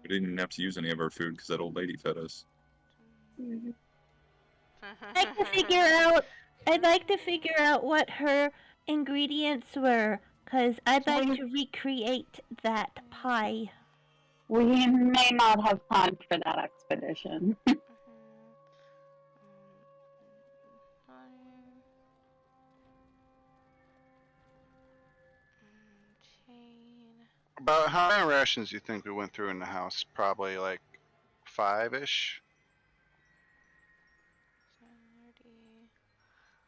We didn't even have to use any of our food because that old lady fed us. Mhm. I'd like to figure out what her ingredients were, cause I'd like to recreate that pie. We may not have time for that expedition. Chain. About how many rations do you think we went through in the house? Probably like 5-ish.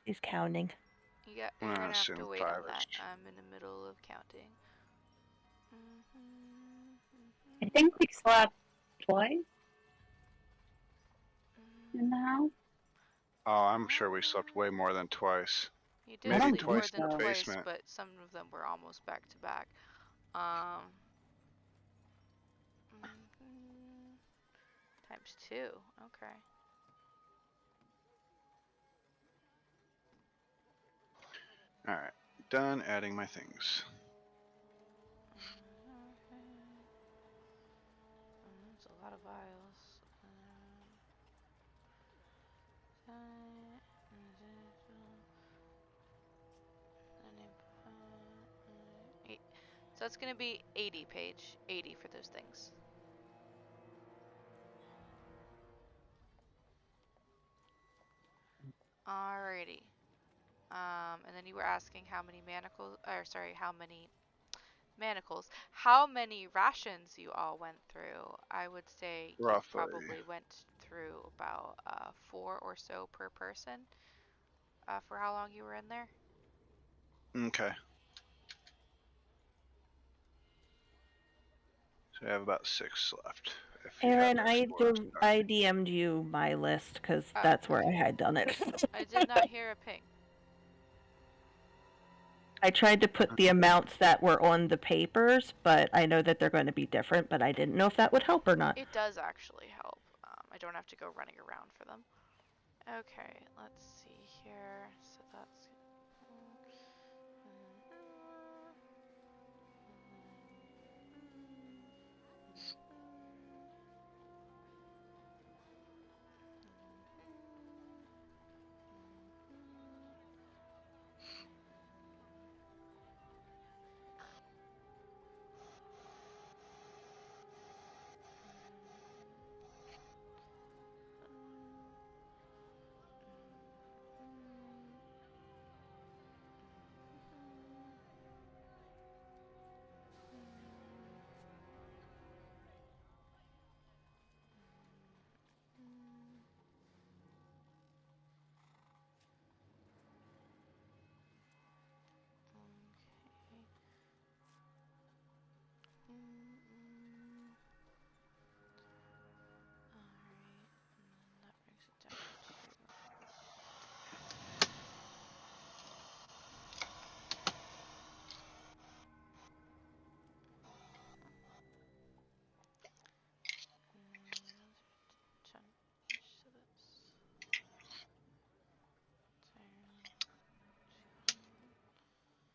He's counting. Yeah, I'm you're gonna gonna have to assume wait on that. 5-ish. I'm in the middle of counting. I think we slept twice in the house. Oh, I'm sure we slept way more than twice. You did Maybe sleep more twice in than the twice, basement. but some of them were almost back to back. Times 2. Okay. Alright, done adding my things. That's a lot of vials. So it's gonna be 80, Paige. 80 for those things. Alrighty. And then you were asking how many manacles, or sorry, how many manacles, how many rations you all went through. I would say you Roughly. probably went through about 4 or so per person for how long you were in there. Okay. So I have about 6 left. If you have Aaron, explorers. I DM'd you my list because Oh, that's where I had done it. I did not hear a ping. I tried to put the amounts that were on the papers, but I know that they're going to be different, but I didn't know if that would help or not. It does actually help. I don't have to go running around for them. Okay, let's see here. So that's...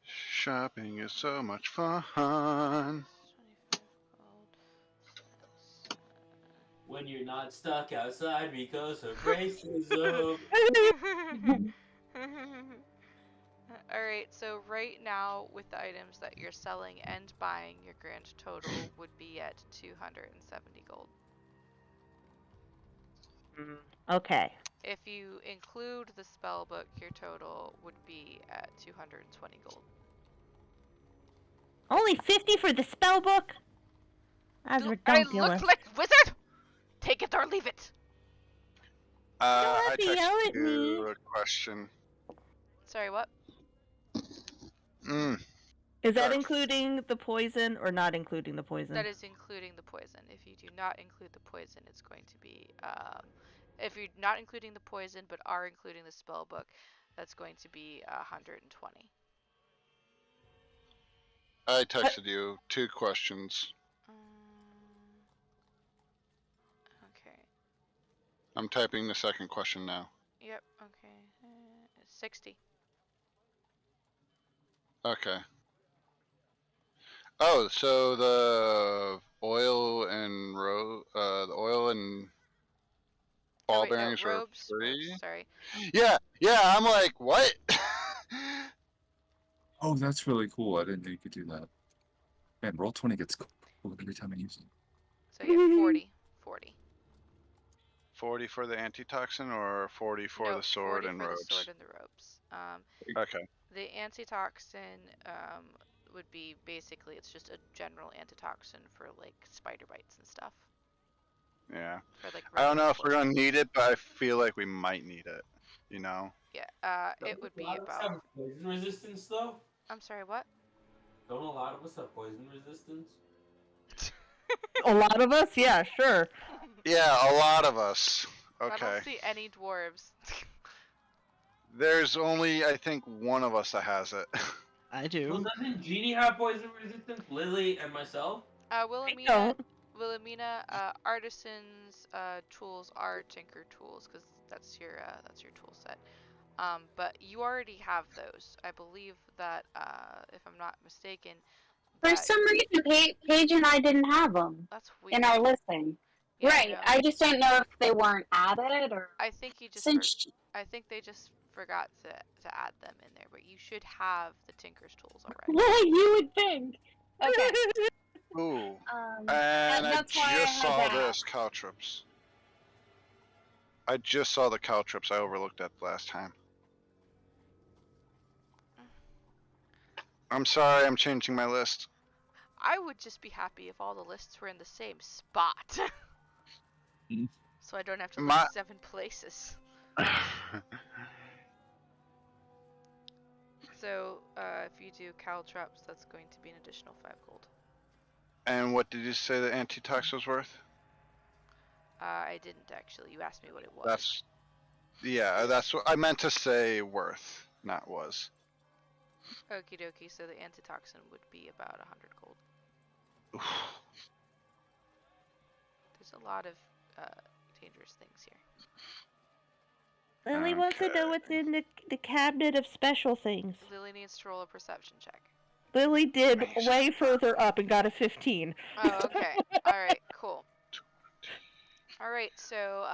Shopping is so much fun. 25 gold. So that's, you're not stuck outside because of racism. Alright, so right now, with the items that you're selling and buying, your grand total would be at 270 gold. Okay. If you include the spell book, your total would be at 220 gold. Only 50 for the spell book? That's Do I ridiculous. look like wizard? Take it or leave it. I to yell texted at me. you a question. Sorry, what? Is that Sorry. including the poison or not including the poison? That is including the poison. If you do not include the poison, it's going to be, if you're not including the poison but are including the spell book, that's going to be 120. I texted you 2 questions. Okay. I'm typing the second question now. Yep. Okay. 60. Okay. Oh, so the oil and the oil and Oh, ball wait, no, bearings are robes. free. Sorry. Yeah, I'm like, what? Oh, that's really cool. I didn't know you could do that. Man, roll 20 gets cool every time I use it. So yeah, 40. 40. 40 for the antitoxin or 40 for No, the sword 40 and for robes? the sword and the robes. Okay. The antitoxin would be basically, it's just a general antitoxin for like spider bites and stuff. Yeah. For like I don't know regular if we're gonna poisons. need it, but I feel like we might need it. You know? Yeah. It would be about. Have poison resistance though. I'm sorry. What? Don't a lot of us have poison resistance? A lot of us? Yeah, sure. Yeah, a lot of us. I Okay. don't see any dwarves. There's only, I think, one of us that has it. I Well, do. doesn't Jeannie have poison resistance? Lily and myself? Wilhelmina, artisans, tools are tinker tools because that's your tool set. But you already have those. I believe that, if I'm not mistaken, For that some reason, Paige and I didn't have them that's weird. in our listing. Yeah, Right. no. I just don't know if they weren't added or. I think you just. I think they just forgot to add them in there, but you should have the tinker's tools already. You would think. Okay. Ooh. And I that's why I just had saw to this, caltrops. I just saw the caltrops I overlooked that last time. I'm sorry, I'm changing my list. I would just be happy if all the lists were in the same spot. So I don't have to look 7 places. So, if you do caltrops, that's going to be an additional 5 gold. And what did you say the antitox was worth? I didn't actually. You asked me what it was. That's what I meant to say worth, not was. Okie dokie, so the antitoxin would be about 100 gold. There's a lot of dangerous things here. Lily wants to know what's in the cabinet of special things. Lily needs to roll a perception check. Lily did way further up and got a 15. Oh, okay. Alright, cool. Alright, so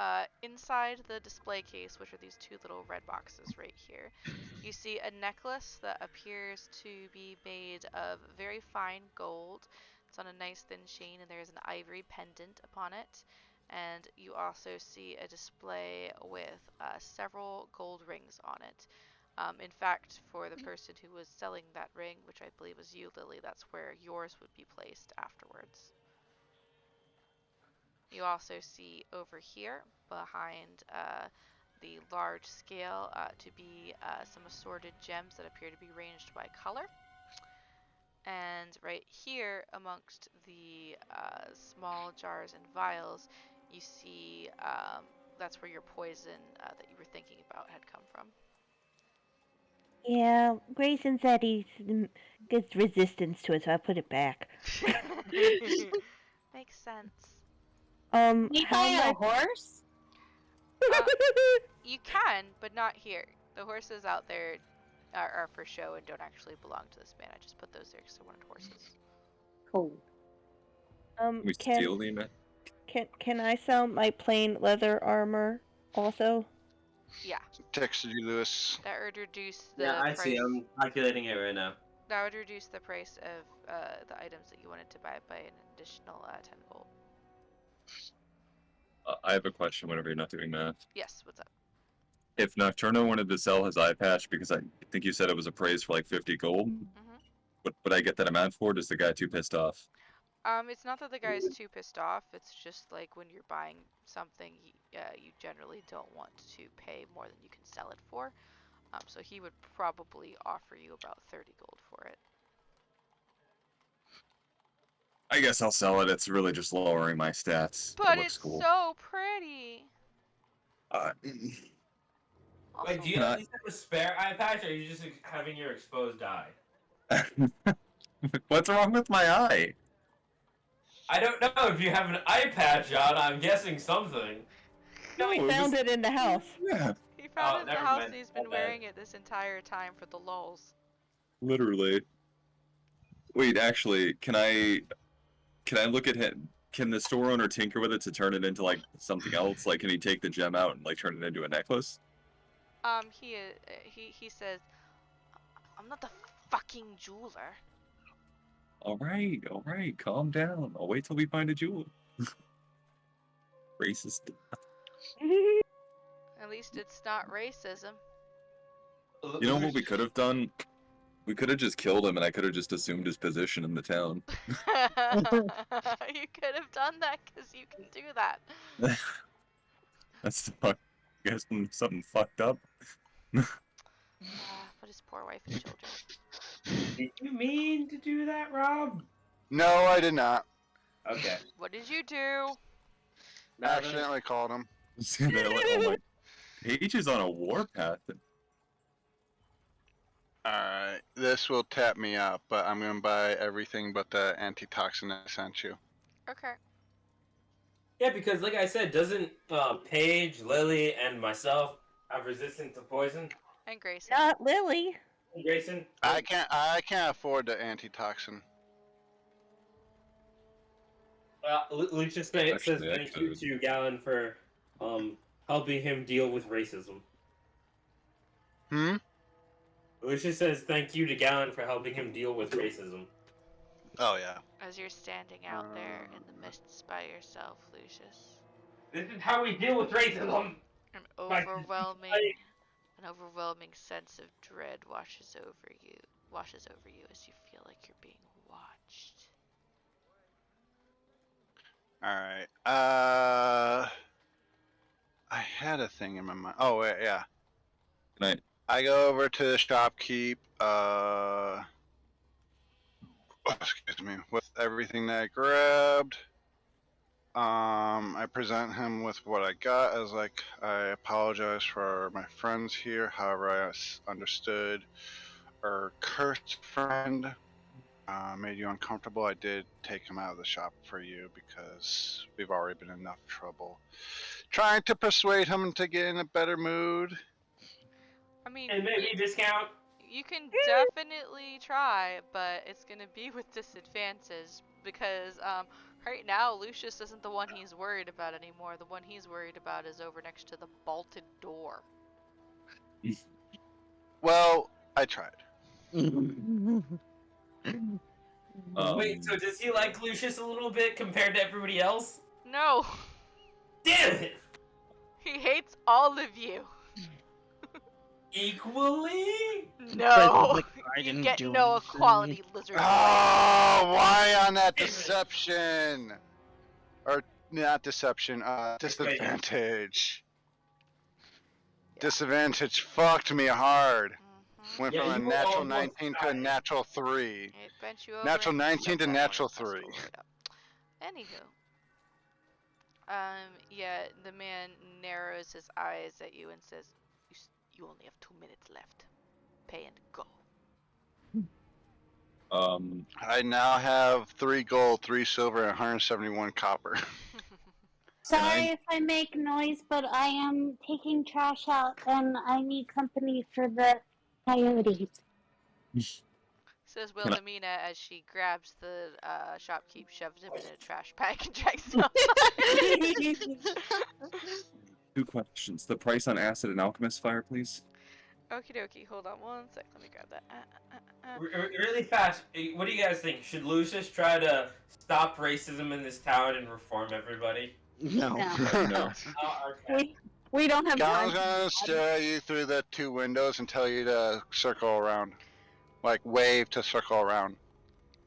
inside the display case, which are these 2 little red boxes right here, you see a necklace that appears to be made of very fine gold. It's on a nice thin chain, and there's an ivory pendant upon it. And you also see a display with several gold rings on it. In fact, for the person who was selling that ring, which I believe was you, Lily, that's where yours would be placed afterwards. You also see over here, behind the large scale, to be some assorted gems that appear to be ranged by color. And right here, amongst the small jars and vials, you see that's where your poison that you were thinking about had come from. Yeah, Grayson said he gets resistance to it, so I put it back. Makes sense. Can you buy a horse? You can, but not here. The horses out there are for show and don't actually belong to this man. I just put those there because I wanted horses. Cool. We steal the Can I sell my plain leather armor also? Yeah. Texted you, Lewis. That would reduce the Yeah, I price. see. I'm calculating it right now. That would reduce the price of the items that you wanted to buy by an additional 10 gold. I have a question whenever you're not doing math. Yes, what's up? If Nocturno wanted to sell his eye patch, because I think you said it was appraised for like 50 gold, would I get that amount for it? Is the guy too pissed off? It's not that the guy is too pissed off. It's just like when you're buying something, you generally don't want to pay more than you can sell it for. So he would probably offer you about 30 gold for it. I guess I'll sell it. It's really just lowering my stats. But it looks it's cool. so pretty. Wait, do you at least have a spare eye patch, or are you just having your exposed eye? What's wrong with my eye? I don't know. If you have an eye patch on, I'm guessing something. No, he found it in the house. Yeah. He found it in the never house mind. and he's been My bad. wearing it this entire time for the lulz. Literally. Wait, actually, can I look at him? Can the store owner tinker with it to turn it into like something else? Like, can he take the gem out and like turn it into a necklace? He says, I'm not a fucking jeweler. All right, calm down. I'll wait till we find a jewel. Racist. At least it's not racism. You know what we could have done? We could have just killed him, and I could have just assumed his position in the town. You could have done that because you can do that. That's the fuck. I guess something fucked up. But his poor wife and children. Did you mean to do that, Rob? No, I did not. Okay. What did you do? I accidentally called him. They're like, oh my. Paige is on a warpath. Alright, this will tap me out, but I'm gonna buy everything but the antitoxin I sent you. Okay. Yeah, because like I said, doesn't Paige, Lily, and myself have resistance to poison? And Grayson. Not Lily. Grayson? I can't afford the antitoxin. Lucius says Actually, I thank you could. to Gallon for helping him deal with racism. Hmm? Lucius says thank you to Gallon for helping him deal with racism. Oh yeah. As you're standing out there in the mists by yourself, Lucius. This is how we deal with racism! An My- overwhelming sense of dread washes over you as you feel like you're being watched. Alright. I had a thing in my mind. Oh wait, yeah. Good night. I go over to the shopkeep, excuse me, with everything that I grabbed. I present him with what I got as like, I apologize for my friends here, however I understood our cursed friend made you uncomfortable. I did take him out of the shop for you because we've already been in enough trouble. Trying to persuade him to get in a better mood. I mean, And maybe a discount. you can definitely try, but it's gonna be with disadvantage because right now Lucius isn't the one he's worried about anymore. The one he's worried about is over next to the bolted door. Well, I tried. Wait, so does he like Lucius a little bit compared to everybody else? No, Damn it! he hates all of you. Equally? No, Like, I you didn't get do no anything. equality, lizard. Oh, why on that deception? Or not deception, disadvantage. Disadvantage fucked me hard. Went Yeah, from a you were natural almost 19 to a dying. natural 3. It bent you over. Natural and 19 to stuck that natural one across 3. the way up. Anywho, yeah, the man narrows his eyes at you and says, "You only have 2 minutes left. Pay and go." I now have 3 gold, 3 silver, and 171 copper. Sorry if I make noise, but I am taking trash out and I need company for the coyotes. Says Can I- Wilhelmina as she grabs the shopkeep, shoves him in a trash bag, and drags him outside. 2 questions. The price on acid and alchemist fire, please. Okie dokie, hold on one sec. Let me grab that. Really fast. What do you guys think? Should Lucius try to stop racism in this town and reform everybody? No. No. Oh, okay. We don't have time. God's gonna stare at you through the 2 windows and tell you to circle around. Like, wave to circle around.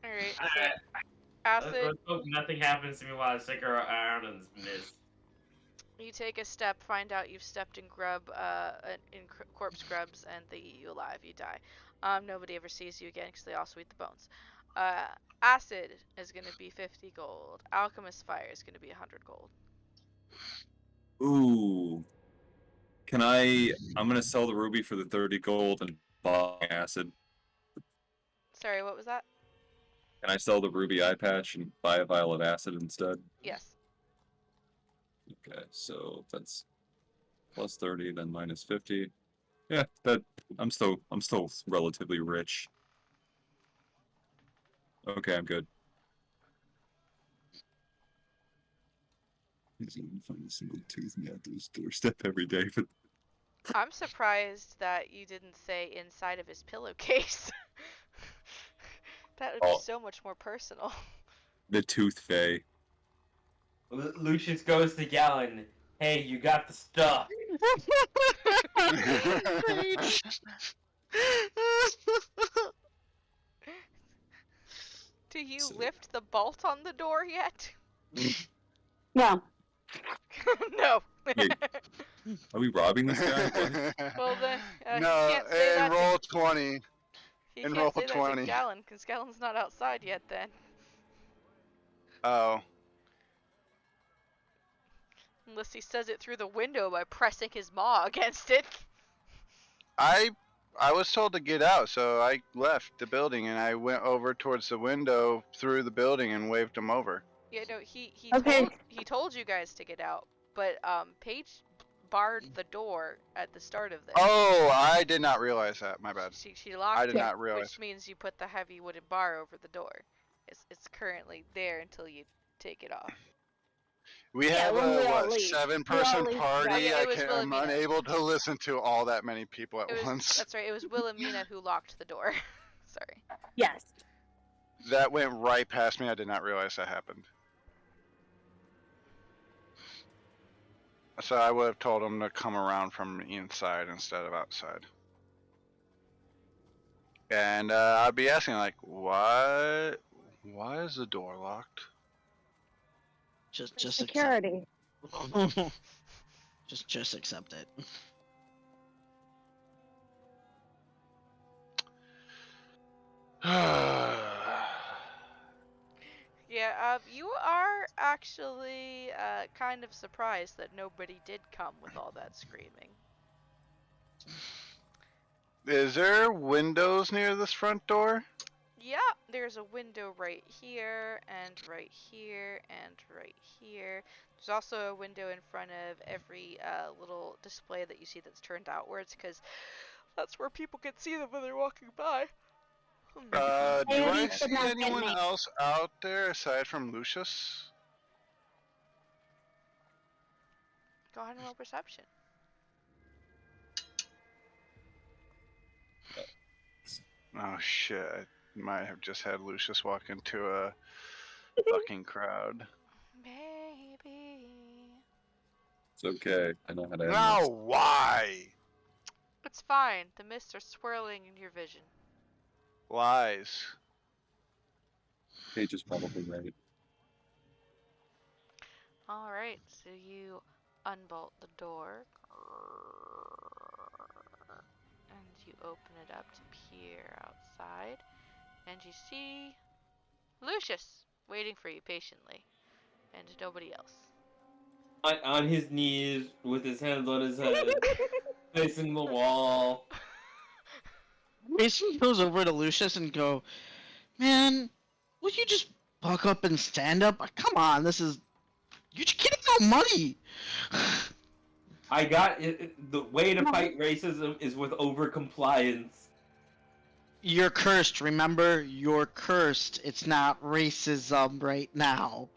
Alright, so Let's acid, hope nothing happens to me while I stick around in this mist. you take a step, find out you've stepped in corpse grubs, and they eat you alive, you die. Nobody ever sees you again because they also eat the bones. Acid is going to be 50 gold. Alchemist fire is going to be 100 gold. Ooh. I'm gonna sell the ruby for the 30 gold and buy acid. Sorry, what was that? Can I sell the ruby eye patch and buy a vial of acid instead? Yes. Okay, so that's plus 30, then minus 50. Yeah, I'm still relatively rich. Okay, I'm good. I don't find a single tooth me at this doorstep every day, but I'm surprised that you didn't say inside of his pillowcase. That would be so much more personal. the tooth fay. Lucius goes to Gallon. Hey, you got the stuff. Do you lift the bolt on the door yet? No. No. Wait, are we robbing this guy? What? Well, then, no, he can't say and that roll 20. He and can't roll say that 20. to Gallon, because Gallon's not outside yet then. Oh. Unless he says it through the window by pressing his maw against it. I was told to get out, so I left the building and I went over towards the window through the building and waved him over. Yeah, no, he Okay. told you guys to get out, but Paige barred the door at the start of this. Oh, I did not realize that. My bad. She locked I did it, not realize. which means you put the heavy wooden bar over the door. It's currently there until you take it off. We Yeah, have when we all a leave. 7-person leave. party. Yeah, it was I'm Wilhelmina. unable to listen to all that many people at once. That's right, it was Wilhelmina who locked the door. Sorry. Yes. That went right past me. I did not realize that happened. So I would have told him to come around from inside instead of outside. And I'd be asking like, why is the door locked? Just Security. accept. just accept it. Yeah, you are actually kind of surprised that nobody did come with all that screaming. Is there windows near this front door? Yeah, there's a window right here, and right here, and right here. There's also a window in front of every little display that you see that's turned outwards, because that's where people can see them when they're walking by. Do I Could see not get anyone me. else out there aside from Lucius? Go ahead and roll perception. Oh shit, I might have just had Lucius walk into a fucking crowd. Maybe. It's okay. I know how to. No, why? It's fine. The mists are swirling in your vision. Lies. Paige is probably right. Alright, so you unbolt the door. And you open it up to peer outside. And you see Lucius waiting for you patiently. And nobody else. On his knees, with his hands on his head, facing the wall. Mason goes over to Lucius and go, "Man, will you just buck up and stand up? Come on, you're just getting no money." I got it. The way to fight racism is with overcompliance. You're cursed, remember? You're cursed. It's not racism right now.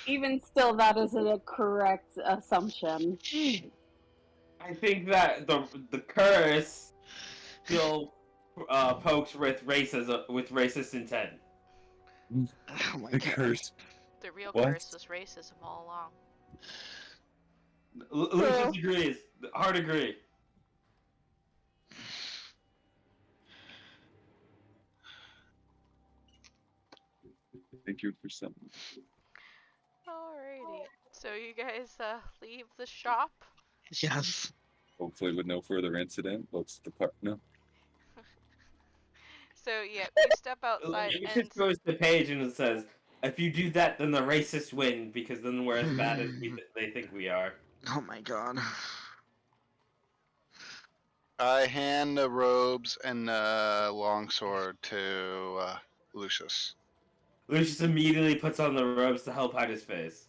Even still, that isn't a correct assumption. I think that the curse still pokes with racism with racist intent. Oh my The god. curse. The real What? curse was racism all along. Lucius agrees. Hard agree. Thank you for something. Alrighty. So you guys leave the shop. Yes. Hopefully with no further incident. Let's depart. No. So yeah, you step outside Lucius and goes to the page and it says, "If you do that, then the racists win because then we're as bad as they think we are." Oh my god. I hand the robes and the longsword to Lucius. Lucius immediately puts on the robes to help hide his face.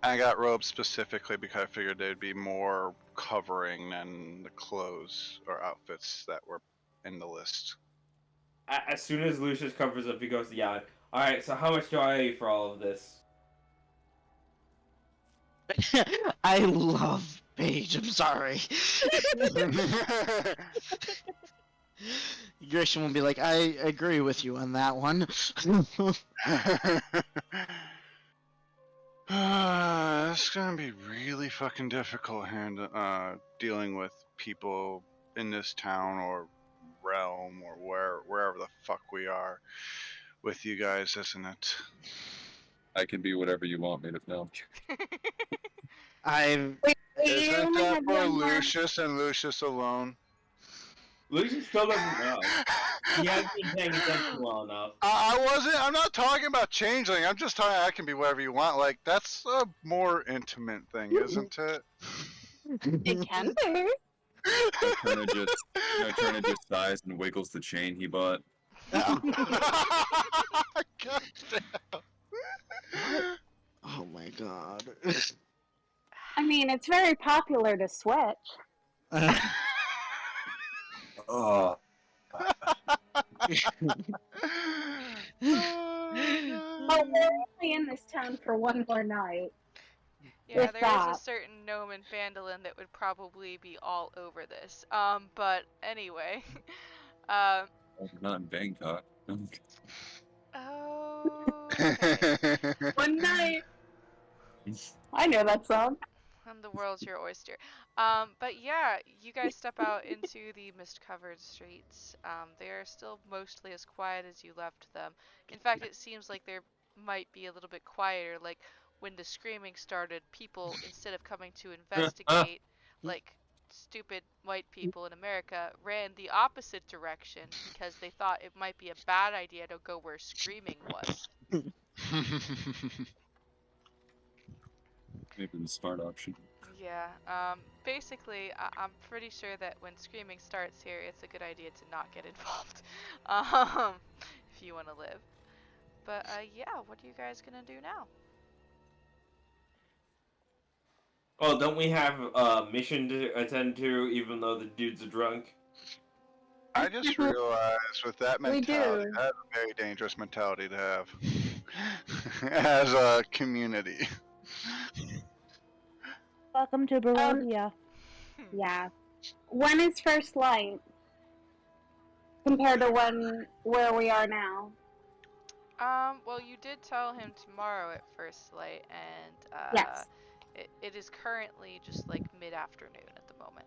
I got robes specifically because I figured they'd be more covering than the clothes or outfits that were in the list. As soon as Lucius covers up, he goes to Yad. Alright, so how much do I owe you for all of this? I love Paige, I'm sorry. Grisham will be like, I agree with you on that one. It's gonna be really fucking difficult dealing with people in this town or realm or wherever the fuck we are with you guys, isn't it? I can be whatever you want me to know. I've Isn't that for Lucius and Lucius alone? Lucius still doesn't know. He hasn't been paying attention well enough. I'm not talking about changeling. I'm just talking. I can be whatever you want. Like that's a more intimate thing, isn't it? It can be. Turner just sighs and wiggles the chain he bought. God damn. Oh my god. I mean, it's very popular to switch. Oh. But we're only in this town for one more night. yeah, If there is that. a certain gnome in Phandalin that would probably be all over this. But anyway, Not in Bangkok. okay. One night. I know that song. And the world's your oyster. But yeah, you guys step out into the mist-covered streets. They are still mostly as quiet as you left them. In fact, it seems like there might be a little bit quieter. Like when the screaming started, people, instead of coming to investigate, like stupid white people in America, ran the opposite direction because they thought it might be a bad idea to go where screaming was. Maybe the smart option. Yeah, basically, I'm pretty sure that when screaming starts here, it's a good idea to not get involved, if you want to live. But, yeah, what are you guys gonna do now? Well, don't we have a mission to attend to, even though the dude's a drunk? I just realized with that We mentality, do. that's a very dangerous mentality to have as a community. Welcome to Barovia. Yeah. When is first light compared to where we are now? Well, you did tell him tomorrow at first light, and, Yes. it is currently just, like, mid-afternoon at the moment.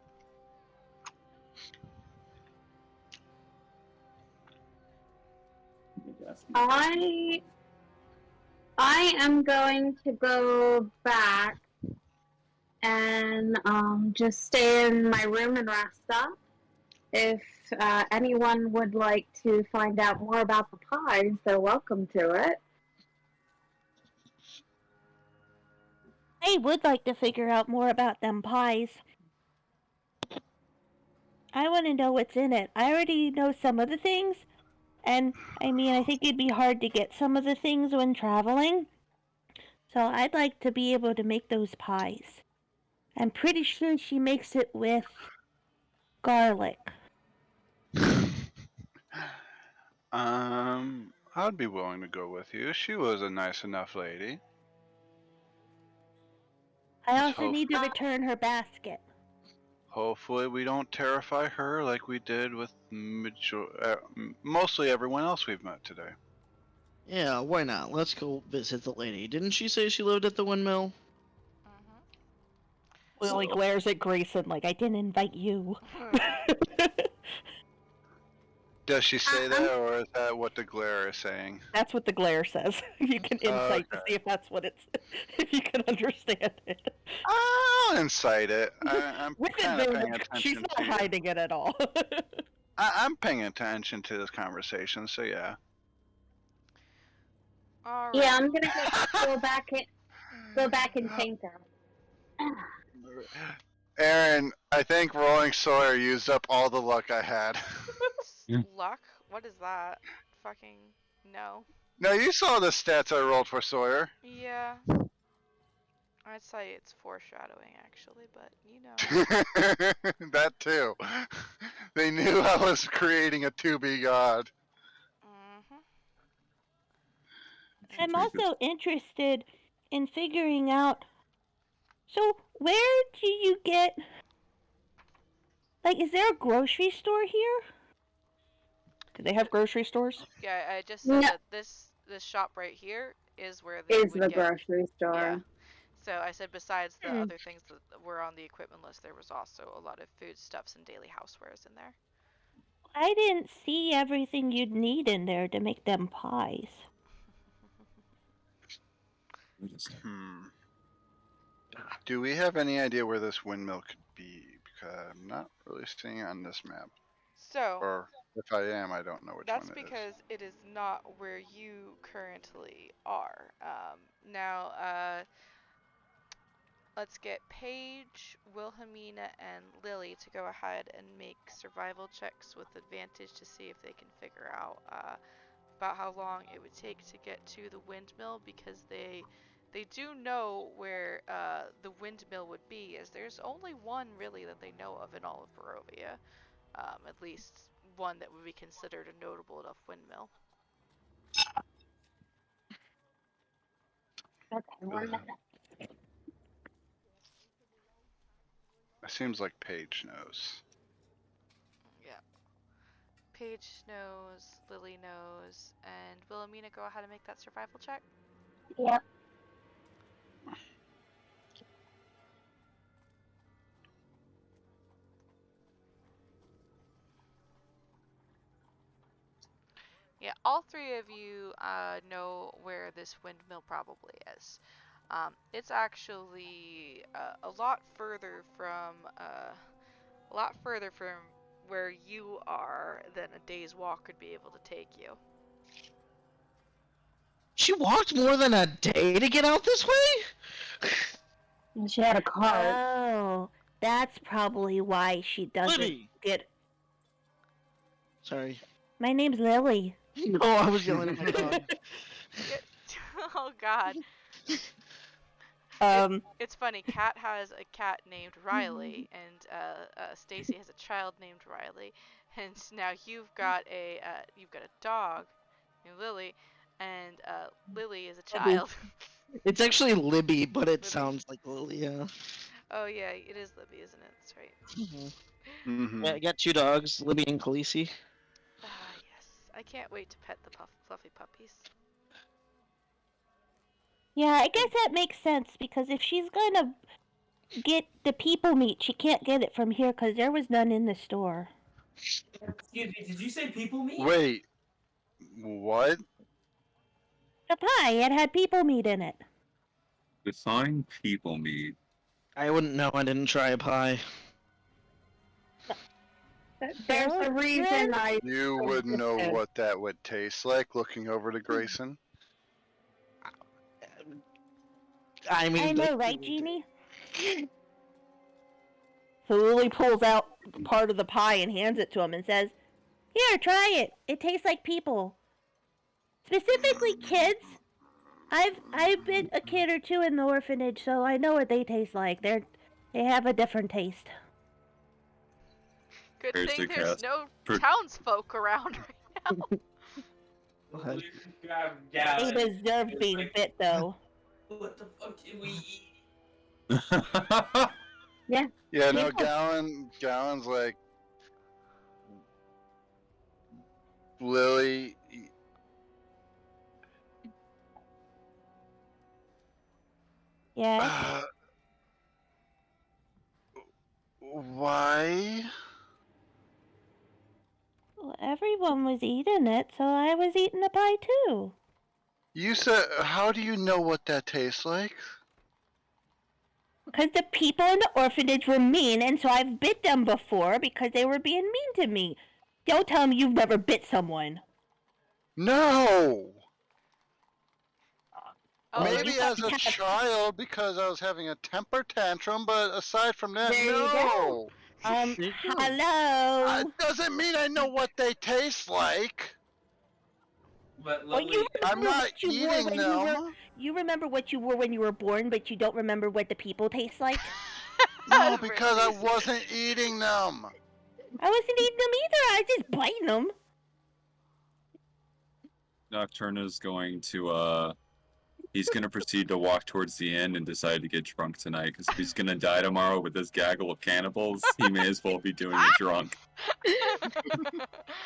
I am going to go back and just stay in my room and rest up. If anyone would like to find out more about the pies, they're welcome to it. I would like to figure out more about them pies. I want to know what's in it. I already know some of the things, and I mean, I think it'd be hard to get some of the things when traveling. So I'd like to be able to make those pies. I'm pretty sure she makes it with garlic. I'd be willing to go with you. She was a nice enough lady. I Let's also need to return her basket. Hopefully we don't terrify her like we did with mostly everyone else we've met today. Yeah, why not? Let's go visit the lady. Didn't she say she lived at the windmill? Lily glares at Grayson like, I didn't invite you. Does she say that, or is that what the glare is saying? That's what the glare says. You can insight to see if that's what it's, if you can understand it. I'll incite it. I'm With kind of it, paying though, attention she's to not you. hiding it at all. I'm paying attention to this conversation, so yeah. All right. Yeah, I'm gonna go back and taint her. Aaron, I think rolling Sawyer used up all the luck I had. Luck? What is that? Fucking no. No, you saw the stats I rolled for Sawyer. Yeah. I'd say it's foreshadowing, actually, but you know. That too. They knew I was creating a 2B god. I'm also interested in figuring out. So, where do you get. Like, is there a grocery store here? Do they have grocery stores? Yeah, I just said that this shop right here is where they Is would the get. grocery store. Yeah. So I said besides the other things that were on the equipment list, there was also a lot of foodstuffs and daily housewares in there. I didn't see everything you'd need in there to make them pies. Do we have any idea where this windmill could be? Because I'm not really seeing it on this map. So. Or if I am, I don't know which one it is. That's because it is not where you currently are. Now, let's get Paige, Wilhelmina, and Lily to go ahead and make survival checks with advantage to see if they can figure out about how long it would take to get to the windmill, because they do know where the windmill would be, as there's only one really that they know of in all of Barovia. At least one that would be considered a notable enough windmill. Okay, 1 minute. It seems like Paige knows. Yeah. Paige knows, Lily knows, and Wilhelmina, go ahead and make that survival check. Yep. Yeah, all three of you know where this windmill probably is. It's actually a lot further from where you are than a day's walk could be able to take you. She walked more than a day to get out this way? And she had a cart. Oh, that's probably why she doesn't Libby! get. Sorry. My name's Lily. No, I was yelling at my dog. Oh God. It's funny. Kat has a cat named Riley, and Stacy has a child named Riley, and now you've got a dog named Lily, and Lily is a child. It's actually Libby, but it Libby. sounds like Lily, yeah. Oh yeah, it is Libby, isn't it? That's right. Yeah, I got 2 dogs, Libby and Khaleesi. Ah yes, I can't wait to pet the fluffy puppies. Yeah, I guess that makes sense, because if she's gonna get the people meat, she can't get it from here because there was none in the store. Excuse me, did you say people meat? Wait, what? The pie, it had people meat in it. Define people meat. I wouldn't know, I didn't try a pie. There's a reason I. You would know what that would taste like looking over to Grayson. I mean, I know, right, Jeannie? So Lily pulls out part of the pie and hands it to him and says, Here, try it. It tastes like people. Specifically kids. I've been a kid or two in the orphanage, so I know what they taste like. They have a different taste. Good Here's thing the there's cast. no Per- townsfolk around right now. Lucius grabbed They Gavin. deserve It's being like, bit, though. what the fuck did we eat? Yeah, no, Gallon's like, Lily. Yes. Why? Well, everyone was eating it, so I was eating the pie too. You said, how do you know what that tastes like? Because the people in the orphanage were mean, and so I've bit them before because they were being mean to me. Don't tell me you've never bit someone. No! Oh, Maybe you as got a child because I was having a temper tantrum, but aside from that, There you no! Hello. It doesn't mean I know what they taste like. But Well, Lily, you I'm remember not what you wore eating when them. you remember what you wore when you were born, but you don't remember what the people taste like? No, because I wasn't eating them. I wasn't eating them either. I was just biting them. Nocturna's going to he's gonna proceed to walk towards the inn and decide to get drunk tonight, because if he's gonna die tomorrow with this gaggle of cannibals, he may as well be doing it drunk.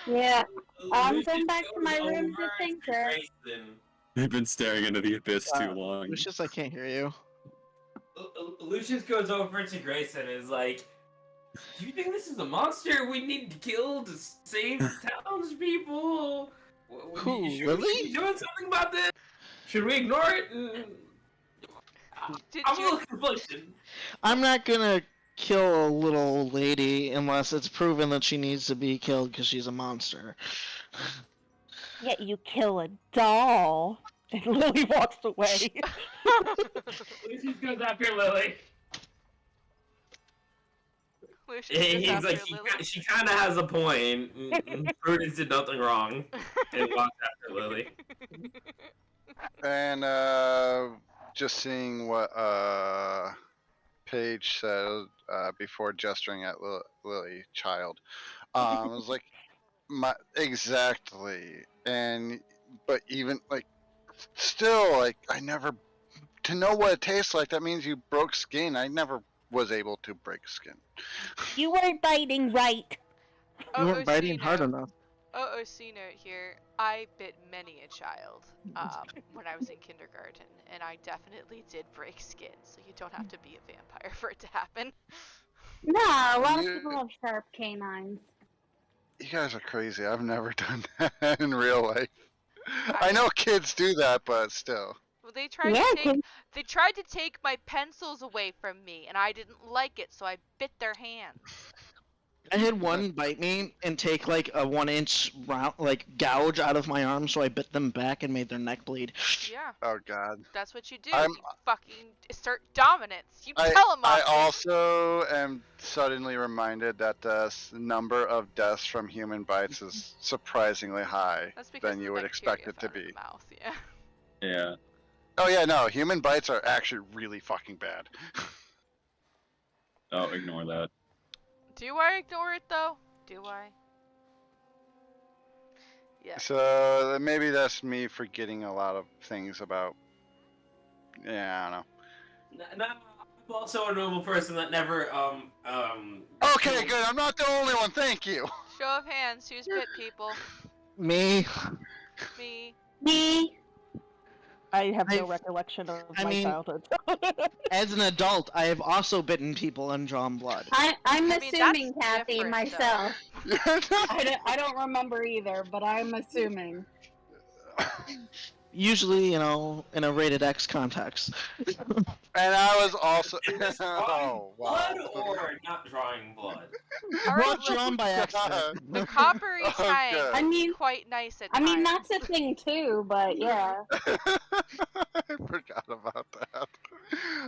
Yeah. I'm Lucius going back to my goes room over to think, to sir. Grayson. They've been staring into the abyss too long. Lucius, I can't hear you. Lucius goes over to Grayson and is like, "Do you think this is a monster we need to kill to save the townspeople? Who, Should we Lily? be doing something about this? Should we ignore it?" Did I'm a you? little conflicted. I'm not gonna kill a little old lady unless it's proven that she needs to be killed because she's a monster. Yet you kill a doll. And Lily walks away. Lucius goes after Lily. Lucius goes He's after like, Lily. she kind of has a point. Prudence did nothing wrong and walked after Lily. And just seeing what Paige said before gesturing at Lily, child. I was like, exactly. And but even like, still like, I never to know what it tastes like. That means you broke skin. I never was able to break skin. You weren't biting right. You weren't biting hard note. enough. OOC note here. I bit many a child when I was in kindergarten, and I definitely did break skin, so you don't have to be a vampire for it to happen. No, a lot of You- people have sharp canines. You guys are crazy. I've never done that in real life. I know kids do that, but still. Well, they tried Yeah, they tried to take my pencils away from me, and I didn't like it, so I bit their hands. I had one bite me and take like a 1-inch round like gouge out of my arm, so I bit them back and made their neck bleed. Yeah, Oh God. that's what you do. I'm- You fucking assert dominance. You I tell them I also am suddenly reminded that the number of deaths from human bites is surprisingly high That's because than of you the would expect it to bacteria be. found in the mouth. Yeah. Yeah. Oh yeah, no, human bites are actually really fucking bad. Oh, ignore that. Do I ignore it though? Do I? Yeah. So maybe that's me forgetting a lot of things about. Yeah, I don't know. I'm also a normal person that never Okay, good. I'm not the only one. Thank you. Show of hands. Who's bit people? Me, Me. Me. I have no I've- recollection of I my mean- childhood. as an adult, I have also bitten people and drawn blood. I'm I mean, assuming, that's Kathy, different, myself. I don't remember either, but I'm assuming. Usually, in a rated X context. And I was also. Is this drawing Oh wow. blood or not drawing blood? Blood drawn by accident. The coppery Oh, tang good. I mean, quite nice at I mean times. that's a thing too, but yeah. I forgot about that.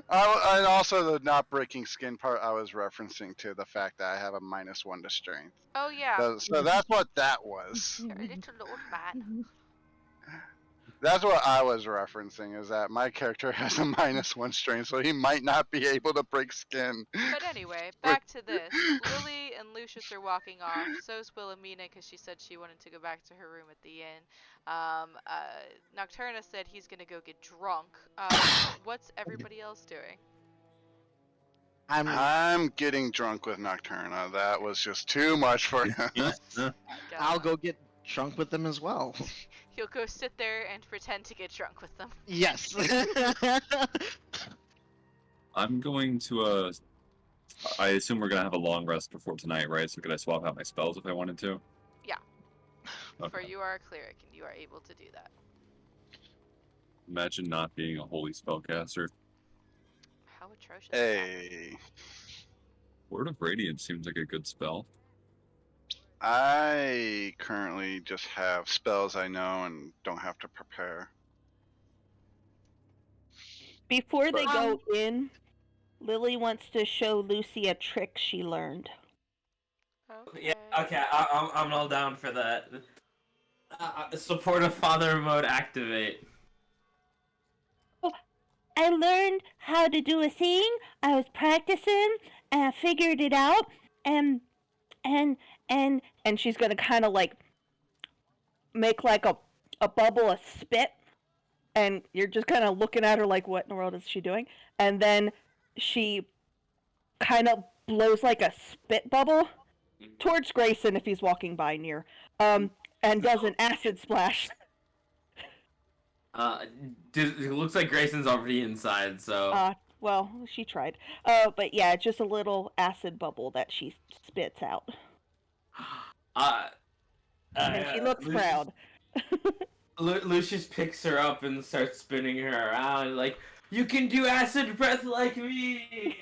And also the not breaking skin part I was referencing to the fact that I have a -1 to strength. Oh yeah. So that's what that was. You're a little old man. That's what I was referencing. Is that my character has a -1 strain, so he might not be able to break skin. But anyway, back to this. Lily and Lucius are walking off. So's Wilhelmina because she said she wanted to go back to her room at the inn. Nocturna said he's gonna go get drunk. What's everybody else doing? I'm getting drunk with Nocturna. That was just too much for him. I'll go get drunk with them as well. He'll go sit there and pretend to get drunk with them. Yes. I'm going to I assume we're gonna have a long rest before tonight, right? So could I swap out my spells if I wanted to? Yeah. Okay. For you are a cleric and you are able to do that. Imagine not being a holy spellcaster. How atrocious. Hey. Word of Radiance seems like a good spell. I currently just have spells I know and don't have to prepare. Before they go in, Lily wants to show Lucy a trick she learned. Okay. Yeah, okay, I'm all down for that. Supportive father mode activate. I learned how to do a thing. I was practicing, and I figured it out. And she's gonna kind of like make like a bubble of spit, and you're just kind of looking at her like, what in the world is she doing? And then she kind of blows like a spit bubble towards Grayson if he's walking by near, and does an acid splash. It looks like Grayson's already inside, so. Well, she tried. But yeah, just a little acid bubble that she spits out. And she looks proud. Lucius picks her up and starts spinning her around, like, you can do acid breath like me!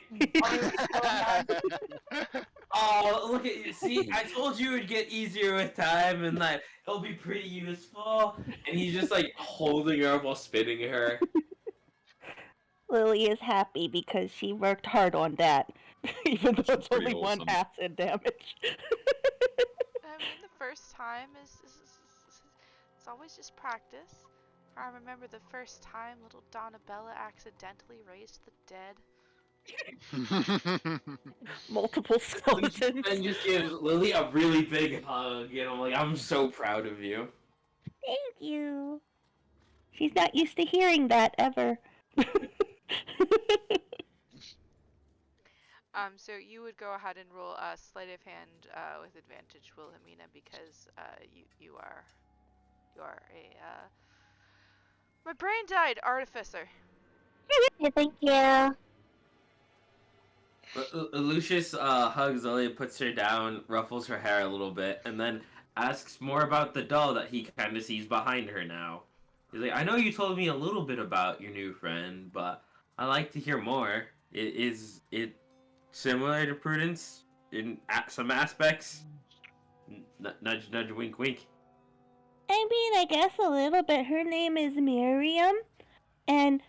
Oh, look at you. See, I told you it would get easier with time and that it'll be pretty useful. And he's just like holding her up while spinning her. Lily is happy because she worked hard on that, even though it's only awesome. 1 acid damage. I mean, the first time is it's always just practice. I remember the first time little Donabella accidentally raised the dead. Multiple skeletons. And just gives Lily a really big hug, you know, like, I'm so proud of you. Thank you. She's not used to hearing that ever. So you would go ahead and roll a sleight of hand with advantage, Wilhelmina, because you are a my brain died, artificer. Thank you. Lucius hugs Lily, puts her down, ruffles her hair a little bit, and then asks more about the doll that he kind of sees behind her now. He's like, I know you told me a little bit about your new friend, but I'd like to hear more. Is it similar to Prudence in some aspects? Nudge, nudge, wink, wink. I mean, I guess a little bit. Her name is Miriam, and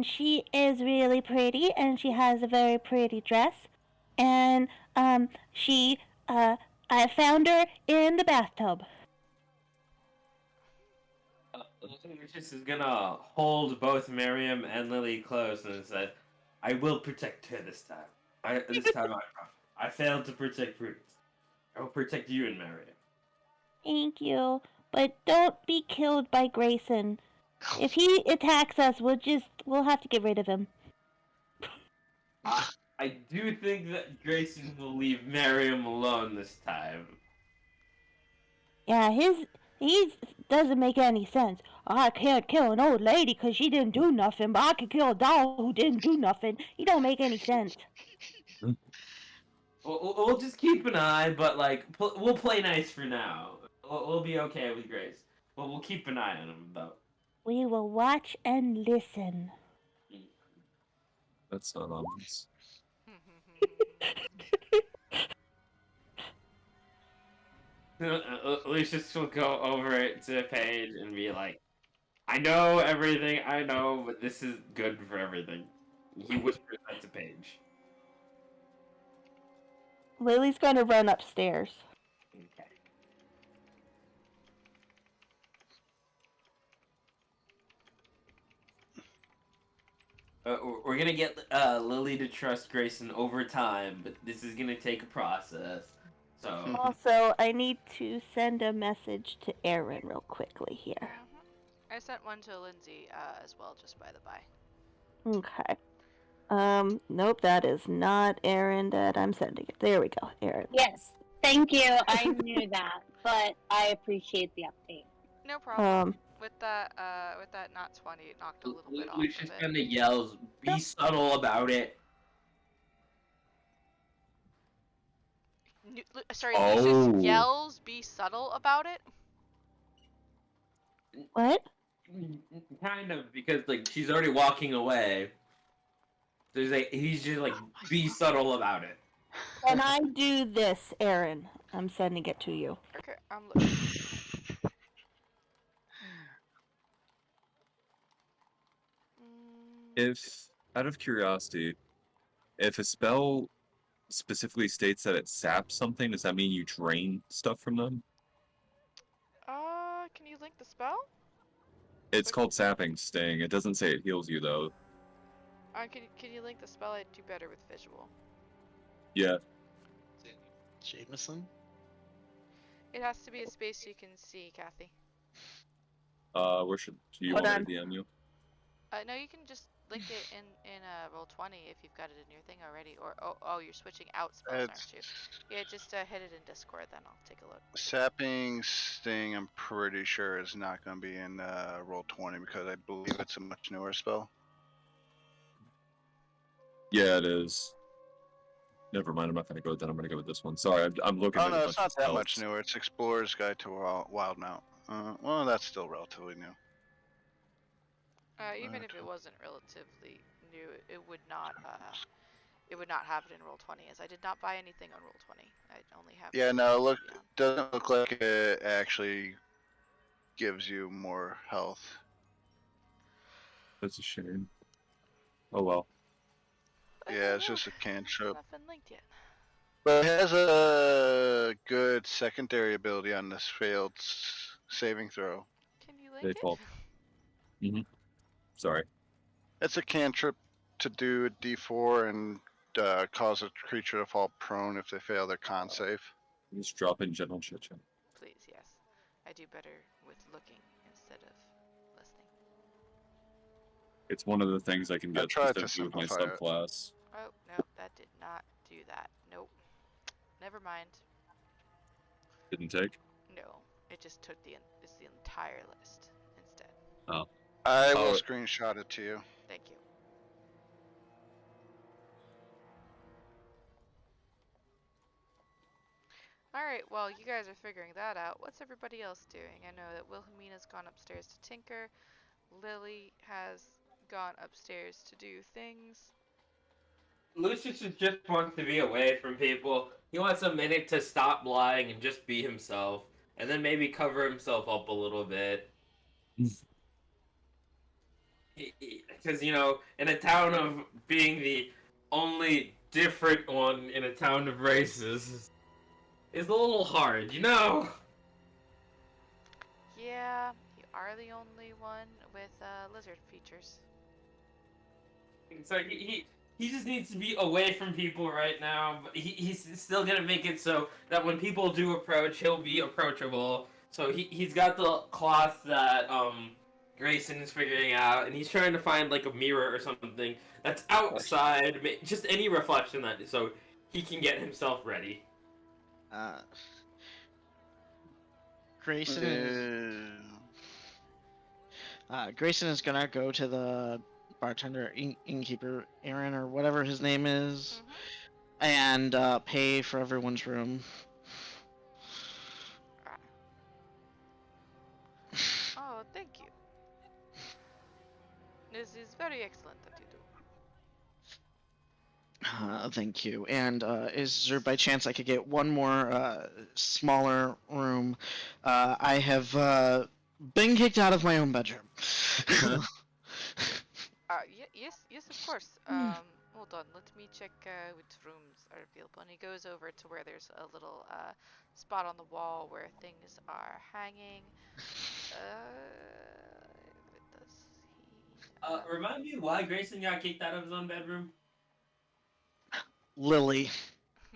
she is really pretty, and she has a very pretty dress, and I found her in the bathtub. Lucius is gonna hold both Miriam and Lily close and said, I will protect her this time. I failed to protect Prudence. I will protect you and Miriam. Thank you, but don't be killed by Grayson. If he attacks us, we'll have to get rid of him. I do think that Grayson will leave Miriam alone this time. Yeah, he doesn't make any sense. I can't kill an old lady because she didn't do nothing, but I can kill a doll who didn't do nothing. He don't make any sense. We'll just keep an eye, but like we'll play nice for now. We'll be okay with Grace. But we'll keep an eye on him though. We will watch and listen. That's not obvious. Lucius will go over to Paige and be like, I know everything, I know, but this is good for everything. He whispers that to Paige. Lily's going to run upstairs. Okay. We're gonna get Lily to trust Grayson over time, but this is gonna take a process. So Also, I need to send a message to Aaron real quickly here. I sent one to Lindsay as well, just by the by. Okay. Nope, that is not Aaron that I'm sending it. There we go, Aaron. Yes, thank you. I knew that, but I appreciate the update. No problem. With that not 20, it knocked a little bit off Lucius of it. kind of yells, "Be subtle about it." Sorry, Oh. Lucius yells, "Be subtle about it." What? Kind of, because like she's already walking away. So he's just like, be subtle about it. When I do this, Aaron, I'm sending it to you. Okay, I'm looking. If, out of curiosity, if a spell specifically states that it saps something, does that mean you drain stuff from them? Can you link the spell? It's called Sapping Sting. It doesn't say it heals you, though. Can you link the spell? I'd do better with visual. Yeah. Jameson? It has to be a space you can see, Kathy. Where should you want me to DM you? No, you can just link it in Roll20 if you've got it in your thing already. Or oh, you're switching out spells, aren't you? Yeah, just hit it in Discord, then I'll take a look. Sapping Sting, I'm pretty sure is not going to be in Roll20 because I believe it's a much newer spell. Yeah, it is. Never mind, I'm not going to go with that. I'm going to go with this one. Sorry, I'm looking at Oh a no, bunch it's not of that spells. much newer. It's Explorer's Guide to Wildmount. Well, that's still relatively new. Even if it wasn't relatively new, it would not have it in Roll20, as I did not buy anything on Roll20. I only have. Yeah, no, doesn't look like it actually gives you more health. That's a shame. Oh well. Yeah, it's just a cantrip. Nothing linked yet. But it has a good secondary ability on this failed saving throw. Can you link it? Sorry. It's a cantrip to do a D4 and cause a creature to fall prone if they fail their con save. Just drop in general chit chat. Please, yes. I do better with looking instead of listening. It's one of the things I can get specifically with my subclass. Oh, no, that did not do that. Nope. Never mind. Didn't take? No, it just took the entire list instead. Oh. I will screenshot it to you. Thank you. Alright, well, you guys are figuring that out. What's everybody else doing? I know that Wilhelmina's gone upstairs to tinker. Lily has gone upstairs to do things. Lucius just wants to be away from people. He wants a minute to stop lying and just be himself. And then maybe cover himself up a little bit. Because, you know, in a town of being the only different one in a town of races is a little hard, you know? Yeah, you are the only one with lizard features. So he just needs to be away from people right now, but he's still gonna make it so that when people do approach, he'll be approachable. So he's got the cloth that Grayson is figuring out, and he's trying to find like a mirror or something that's outside, just any reflection that, so he can get himself ready. Grayson is gonna go to the bartender, innkeeper, Aaron, or whatever his name is, and pay for everyone's room. Oh, thank you. This is very excellent that you do. Thank you. And is there by chance I could get one more smaller room? I have been kicked out of my own bedroom. Yes, of course. Hold on, let me check which rooms are available. And he goes over to where there's a little spot on the wall where things are hanging. Remind me why Grayson got kicked out of his own bedroom? Lily.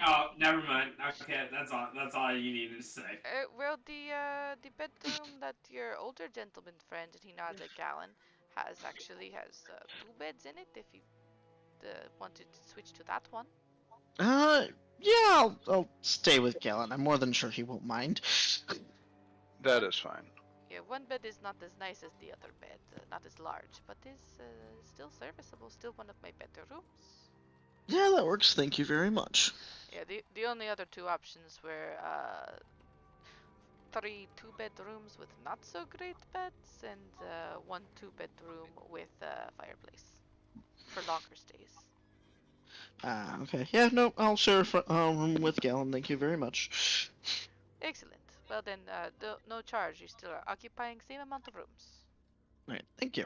Oh, never mind. Okay, that's all. That's all you needed to say. Well, the bedroom that your older gentleman friend, and he nods at Gallon, has 2 beds in it. If you wanted to switch to that one. Yeah, I'll stay with Galen. I'm more than sure he won't mind. That is fine. Yeah, one bed is not as nice as the other bed, not as large, but is still serviceable. Still one of my better rooms. Yeah, that works. Thank you very much. Yeah, the only other 2 options were 3 2-bedrooms with not so great beds, and 1 2-bedroom with a fireplace for longer stays. Okay. Yeah, no, I'll share a room with Galen. Thank you very much. Excellent. Well then, no charge. You still are occupying same amount of rooms. Alright, thank you.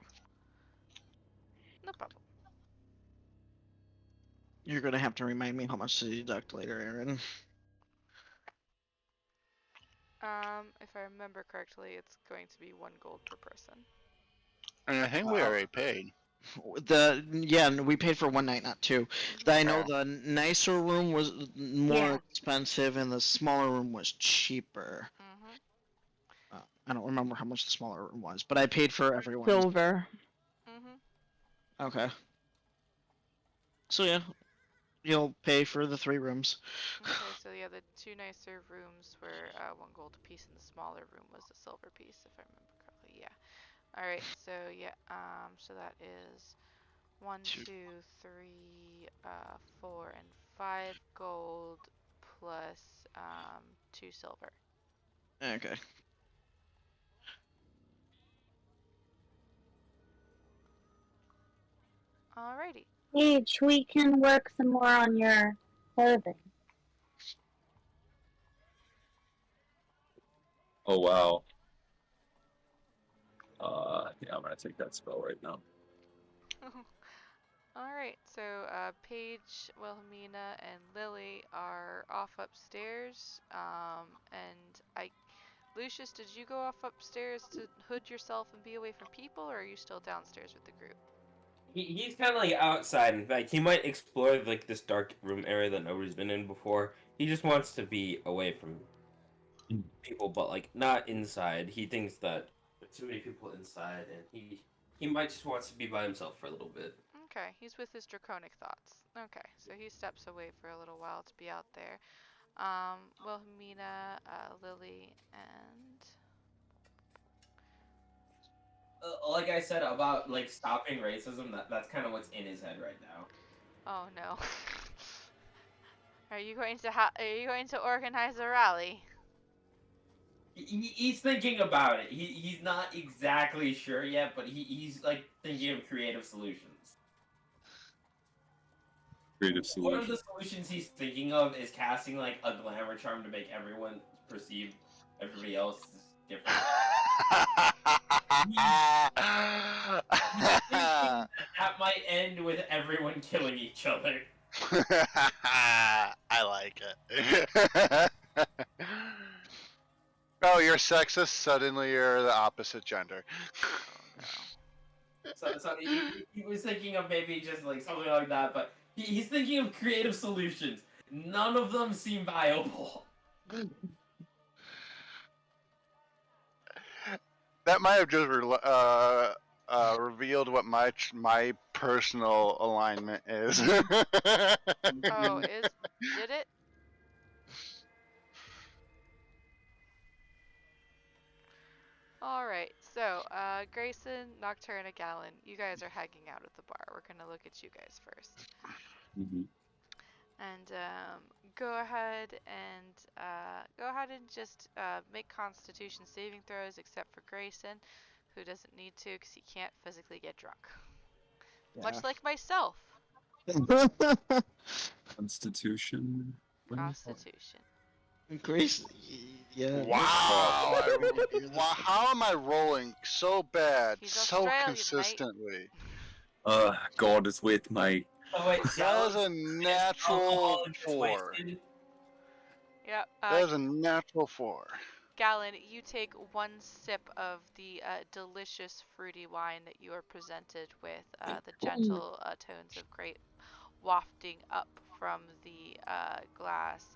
No problem. You're gonna have to remind me how much to deduct later, Aaron. If I remember correctly, it's going to be 1 gold per person. And I think we already paid. We paid for 1 night, not 2. I know the nicer room was more expensive and the smaller room was cheaper. I don't remember how much the smaller room was, but I paid for everyone. Silver. Okay. So yeah, you'll pay for the 3 rooms. Okay, so yeah, the 2 nicer rooms were 1 gold a piece, and the smaller room was a silver piece, if I remember correctly. Yeah. All right. So yeah. So that is 1, 2, 3, 4, and 5 gold plus 2 silver. Okay. Alrighty. Paige, we can work some more on your clothing. Oh wow. Yeah, I'm gonna take that spell right now. Alright, so Paige, Wilhelmina, and Lily are off upstairs. Lucius, did you go off upstairs to hood yourself and be away from people, or are you still downstairs with the group? He's kind of like outside. In fact, he might explore like this dark room area that nobody's been in before. He just wants to be away from people, but like not inside. He thinks that there's too many people inside, and he might just wants to be by himself for a little bit. Okay, he's with his draconic thoughts. Okay, so he steps away for a little while to be out there. Wilhelmina, Lily, and... Like I said about like stopping racism, that's kind of what's in his head right now. Oh no. Are you going to organize a rally? He's thinking about it. He's not exactly sure yet, but he's like thinking of creative solutions. One of the solutions he's thinking of is casting like a glamour charm to make everyone perceive everybody else as different. That might end with everyone killing each other. I like it. Oh, you're sexist. Suddenly, you're the opposite gender. So he was thinking of maybe just like something like that, but he's thinking of creative solutions. None of them seem viable. That might have just revealed what my personal alignment is. Did it? Alright, so, Grayson, Nocturne, and Gallon, you guys are hanging out at the bar. We're gonna look at you guys first. And, go ahead and just, make Constitution saving throws, except for Grayson, who doesn't need to, because he can't physically get drunk. Yeah. Much like myself. Constitution. Constitution. Grace, yeah. Wow. How am I rolling so bad, He's so Australian, consistently? God is with me. Oh wait, that is a natural 4. Yep. That is a natural 4. Gallon, you take one sip of the delicious fruity wine that you are presented with, the gentle tones of grape wafting up from the glass,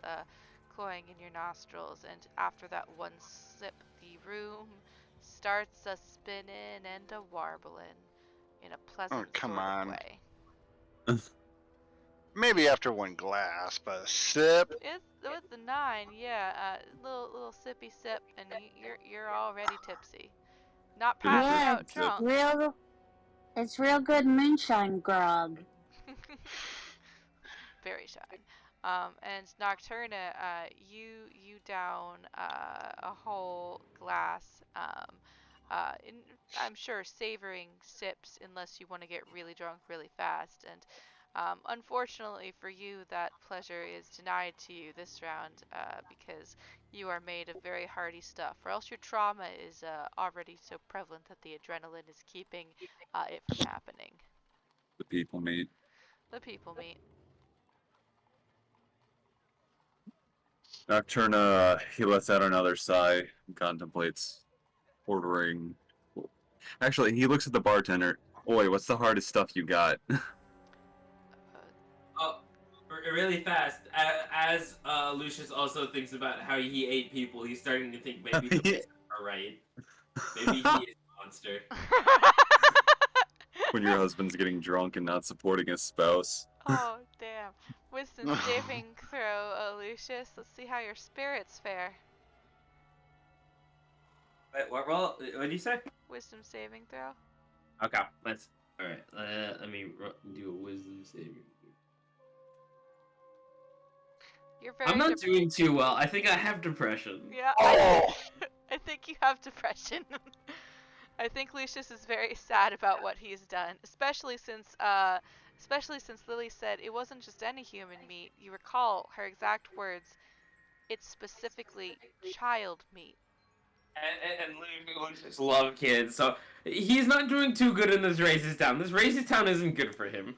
cloying in your nostrils, and after that one sip, the room starts a spinning and a warbling in a pleasant come sort of on. way. Maybe after one glass, but a sip. It's with the 9, yeah. Little sippy sip, and you're already tipsy. Not passed Yeah, out it's drunk. it's real good moonshine grog. Very shy. And Nocturna, you down a whole glass. I'm sure savoring sips unless you want to get really drunk really fast. And unfortunately for you, that pleasure is denied to you this round because you are made of very hearty stuff, or else your trauma is already so prevalent that the adrenaline is keeping it from happening. The people meet. The people meet. Nocturna, he lets out another sigh and contemplates ordering. Actually, he looks at the bartender. Oi, what's the hardest stuff you got? Oh, really fast. As Lucius also thinks about how he ate people, he's starting to think maybe the voices are right. Maybe he is a monster. When your husband's getting drunk and not supporting his spouse. Oh, damn. Wisdom saving throw, Lucius. Let's see how your spirits fare. Wait, what roll? What did you say? Wisdom saving throw. Okay, let's. All right, let me do a wisdom saving. You're very. I'm not doing too well. I think I have depression. Yeah. Oh! I think you have depression. I think Lucius is very sad about what he's done, especially since Lily said it wasn't just any human meat. You recall her exact words. It's specifically child meat. And Lucius love kids, so he's not doing too good in this racist town. This racist town isn't good for him.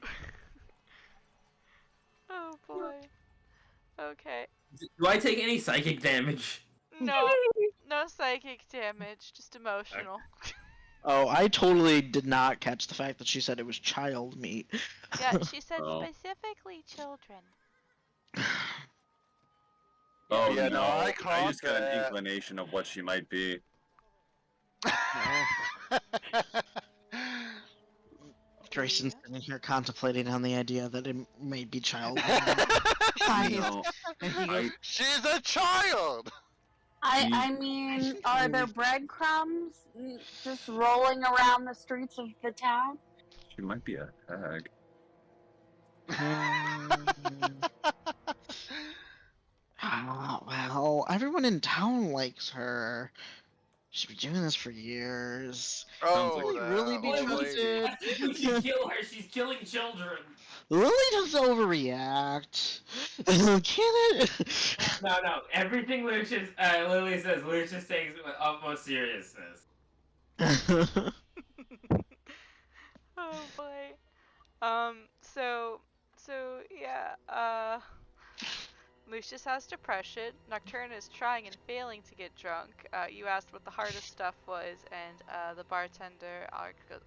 Oh boy. Okay. Do I take any psychic damage? No, no psychic damage, just emotional. Oh, I totally did not catch the fact that she said it was child meat. Yeah, she said Oh. specifically children. Oh Yeah, no, no, I I caught just got an that. inclination of what she might be. Grayson's sitting here contemplating on the idea that it may be child meat. No, And he goes, She's a child! I mean, are there breadcrumbs just rolling around the streets of the town? she might be a hag. well, everyone in town likes her. She's been doing this for years. Oh, Will he that really be old lady. trusted? You should kill her. She's killing children. Lily doesn't overreact. Can it? No. Everything Lucius, Lily says, Lucius takes with utmost seriousness. Oh boy. So yeah, Lucius has depression. Nocturna is trying and failing to get drunk. You asked what the hardest stuff was, and the bartender goes,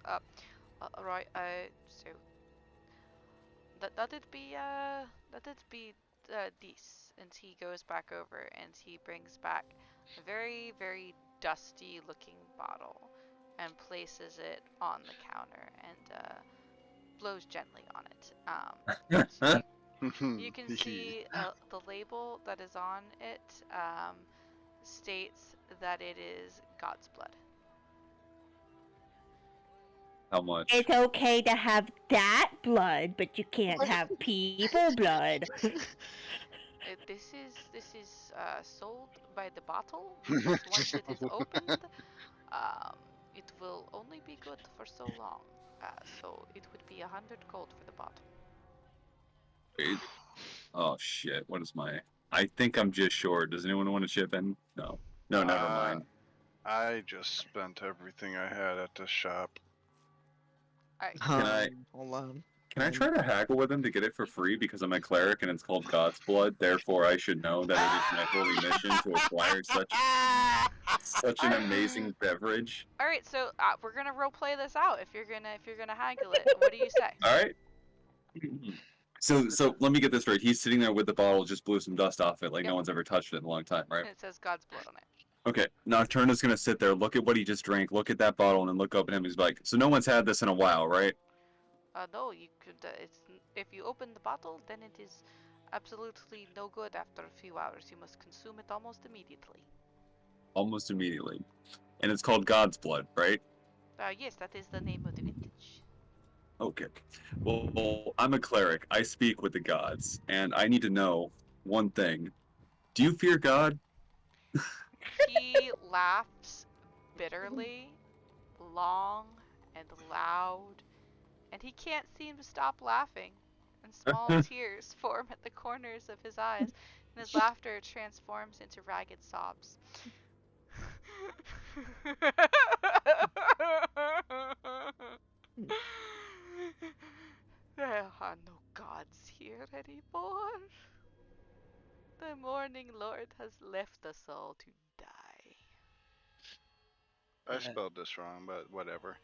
right, so that'd be this, and he goes back over and he brings back a very, very dusty looking bottle and places it on the counter and blows gently on it. You can see the label that is on it states that it is God's blood. How much? It's okay to have that blood, but you can't have people blood. This is sold by the bottle. Once it is opened, it will only be good for so long. So it would be 100 gold for the bottle. Wait. Oh shit! What is my? I think I'm just short. Does anyone want to chip in? No. No, never mind. I just spent everything I had at the shop. Alright. Hold on. Can I try to haggle with him to get it for free because I'm a cleric and it's called God's blood? Therefore, I should know that it is my holy mission to acquire such Such an amazing beverage. All right, so we're gonna role play this out. If you're gonna haggle it, what do you say? All right. So let me get this right. He's sitting there with the bottle, just blew some dust off it, like no one's ever touched it in a long time, right? And it says God's blood on it. Okay. Nocturna's gonna sit there, look at what he just drank, look at that bottle, and then look up at him. He's like, "So no one's had this in a while, right?" No, you could. If you open the bottle, then it is absolutely no good after a few hours. You must consume it almost immediately. Almost immediately. And it's called God's blood, right? Yes, that is the name of the vintage. Okay. Well, I'm a cleric. I speak with the gods, and I need to know one thing. Do you fear God? He laughs bitterly, long and loud, and he can't seem to stop laughing. And small tears form at the corners of his eyes, and his laughter transforms into ragged sobs. There are no gods here anymore. The Morning Lord has left us all to die. I spelled this wrong, but whatever.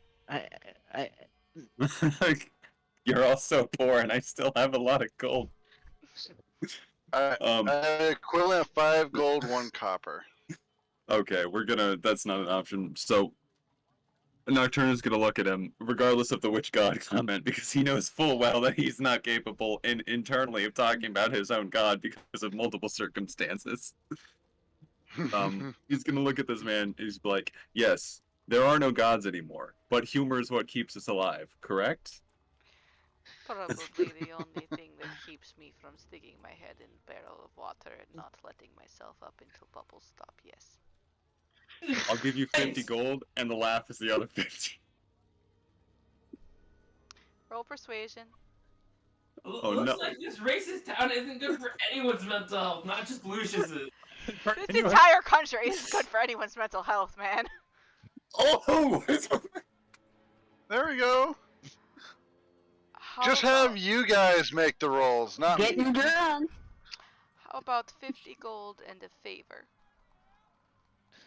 You're all so poor, and I still have a lot of gold. Equivalent of 5 gold, 1 copper. Okay, that's not an option. So, Nocturna's gonna look at him, regardless of the witch god comment, because he knows full well that he's not capable internally of talking about his own god because of multiple circumstances. He's gonna look at this man, and he's like, "Yes, there are no gods anymore, but humor is what keeps us alive, correct?" Probably the only thing that keeps me from sticking my head in a barrel of water and not letting myself up until bubbles stop, yes. I'll give you 50 gold, and the laugh is the other 50. Roll persuasion. Looks like this racist town isn't good for anyone's mental health, not just Lucius's. This entire country is good for anyone's mental health, man. Oh! There we go. Just have you guys make the rolls, not me. Getting drunk. How about 50 gold and a favor?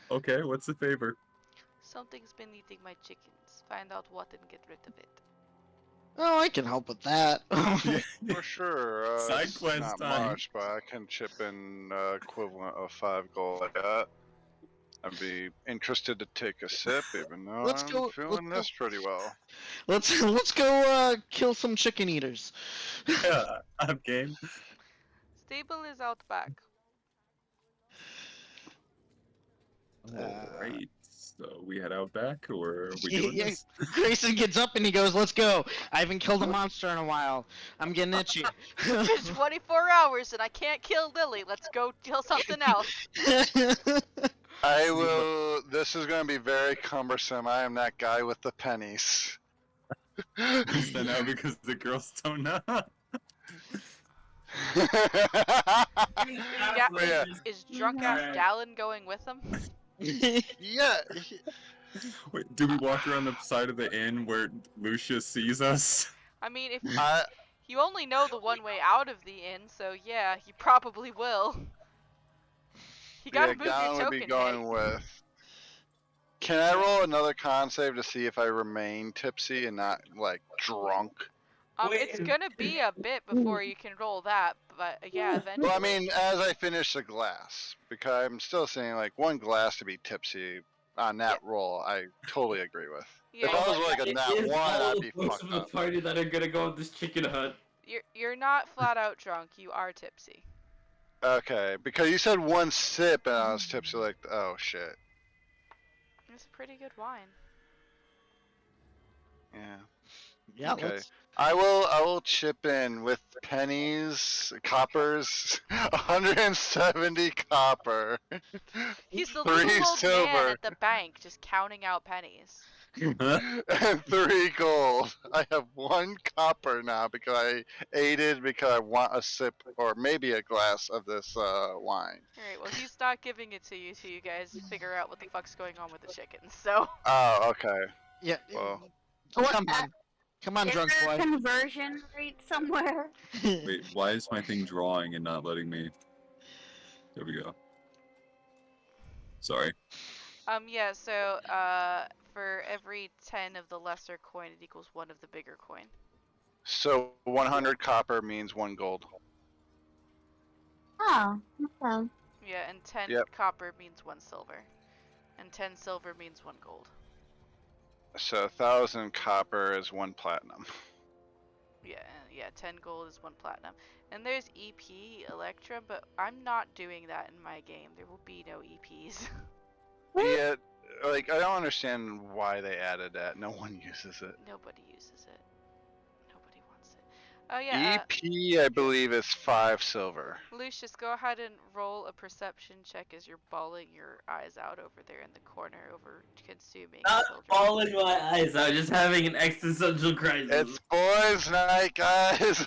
Okay, what's the favor? Something's been eating my chickens. Find out what and get rid of it. Oh, I can help with that. For sure. Side quest not time. much, but I can chip in equivalent of 5 gold like that. I'd be interested to take a sip, even though I'm feeling this pretty well. Let's go kill some chicken eaters. Yeah, I'm game. Stable is out back. Alright, so we head out back, or are we doing this? Grayson gets up and he goes, "Let's go. I haven't killed a monster in a while. I'm getting itchy." It's 24 hours and I can't kill Lily. Let's go kill something else. I will. This is going to be very cumbersome. I am that guy with the pennies. So now because the girls don't know. Yeah. Is drunk ass Gallon going with them? Yeah. Wait, do we walk around the side of the inn where Lucius sees us? I mean, if you only know the one way out of the inn, so yeah, you probably will. You gotta move Gallon your would token. be going with. Can I roll another con save to see if I remain tipsy and not like drunk? It's gonna be a bit before you can roll that, but yeah, eventually. Well, I mean, as I finish the glass, because I'm still saying like 1 glass to be tipsy on that roll. I totally agree with. Yeah, if I was like a nat 1, I'd be Most fucked of the up. party that are gonna go with this chicken hunt. You're not flat out drunk. You are tipsy. Okay, because you said 1 sip and I was tipsy. Like, oh shit. It's pretty good wine. Yeah. Yeah. Okay. I will chip in with pennies, coppers, 170 copper. He's the 3 little old silver. man at the bank just counting out pennies. And 3 gold. I have 1 copper now because I aided because I want a sip or maybe a glass of this wine. Alright, well he's not giving it to you guys figure out what the fuck's going on with the chickens, so. Oh, okay. Yeah. Well. Come on, Is drunk there a boy. conversion rate somewhere? Wait, why is my thing drawing and not letting me? There we go. Sorry. Yeah, so, for every 10 of the lesser coin, it equals 1 of the bigger coin. So 100 copper means 1 gold. Oh, okay. Yeah, and 10 Yep. copper means 1 silver. And 10 silver means 1 gold. So 1,000 copper is 1 platinum. Yeah, 10 gold is 1 platinum. And there's EP, Electrum, but I'm not doing that in my game. There will be no EPs. Yeah, like I don't understand why they added that. No one uses it. Nobody uses it. Nobody wants it. Oh yeah, EP, I believe, is 5 silver. Lucius, go ahead and roll a perception check as you're bawling your eyes out over there in the corner over consuming Not children. bawling my eyes out, just having an existential crisis. It's boys' night, guys.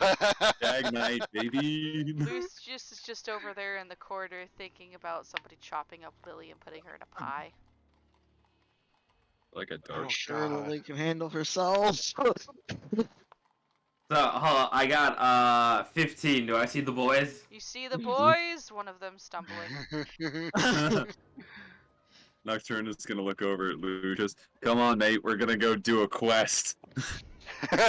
Dag night, baby. Lucius is just over there in the corner thinking about somebody chopping up Lily and putting her in a pie. Like a I'm dark. sure God. Lily can handle herself. So, hold on, I got 15. Do I see the boys? You see the boys? One of them stumbling. Nocturne is gonna look over at Lucius. Come on, mate, we're gonna go do a quest. Okay,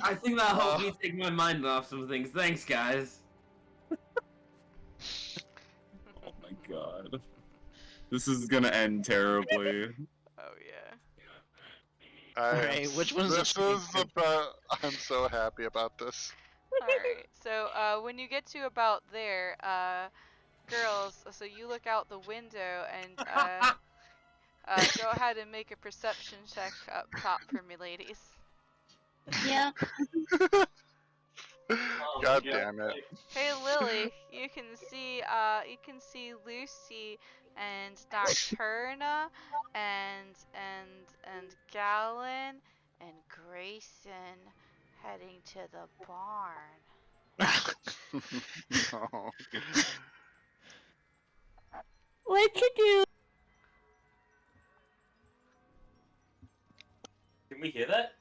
I think that helped me take my mind off some things. Thanks, guys. Oh my god. This is gonna end terribly. Oh yeah. Alright, which one's This the is about. I'm so happy about this. Alright, so when you get to about there, girls, so you look out the window and go ahead and make a perception check up top for me, ladies. Yeah. God damn it. Hey Lily, you can see Lucy and Nocturna and Gallon and Grayson heading to the barn. No. What you do? Can we hear that?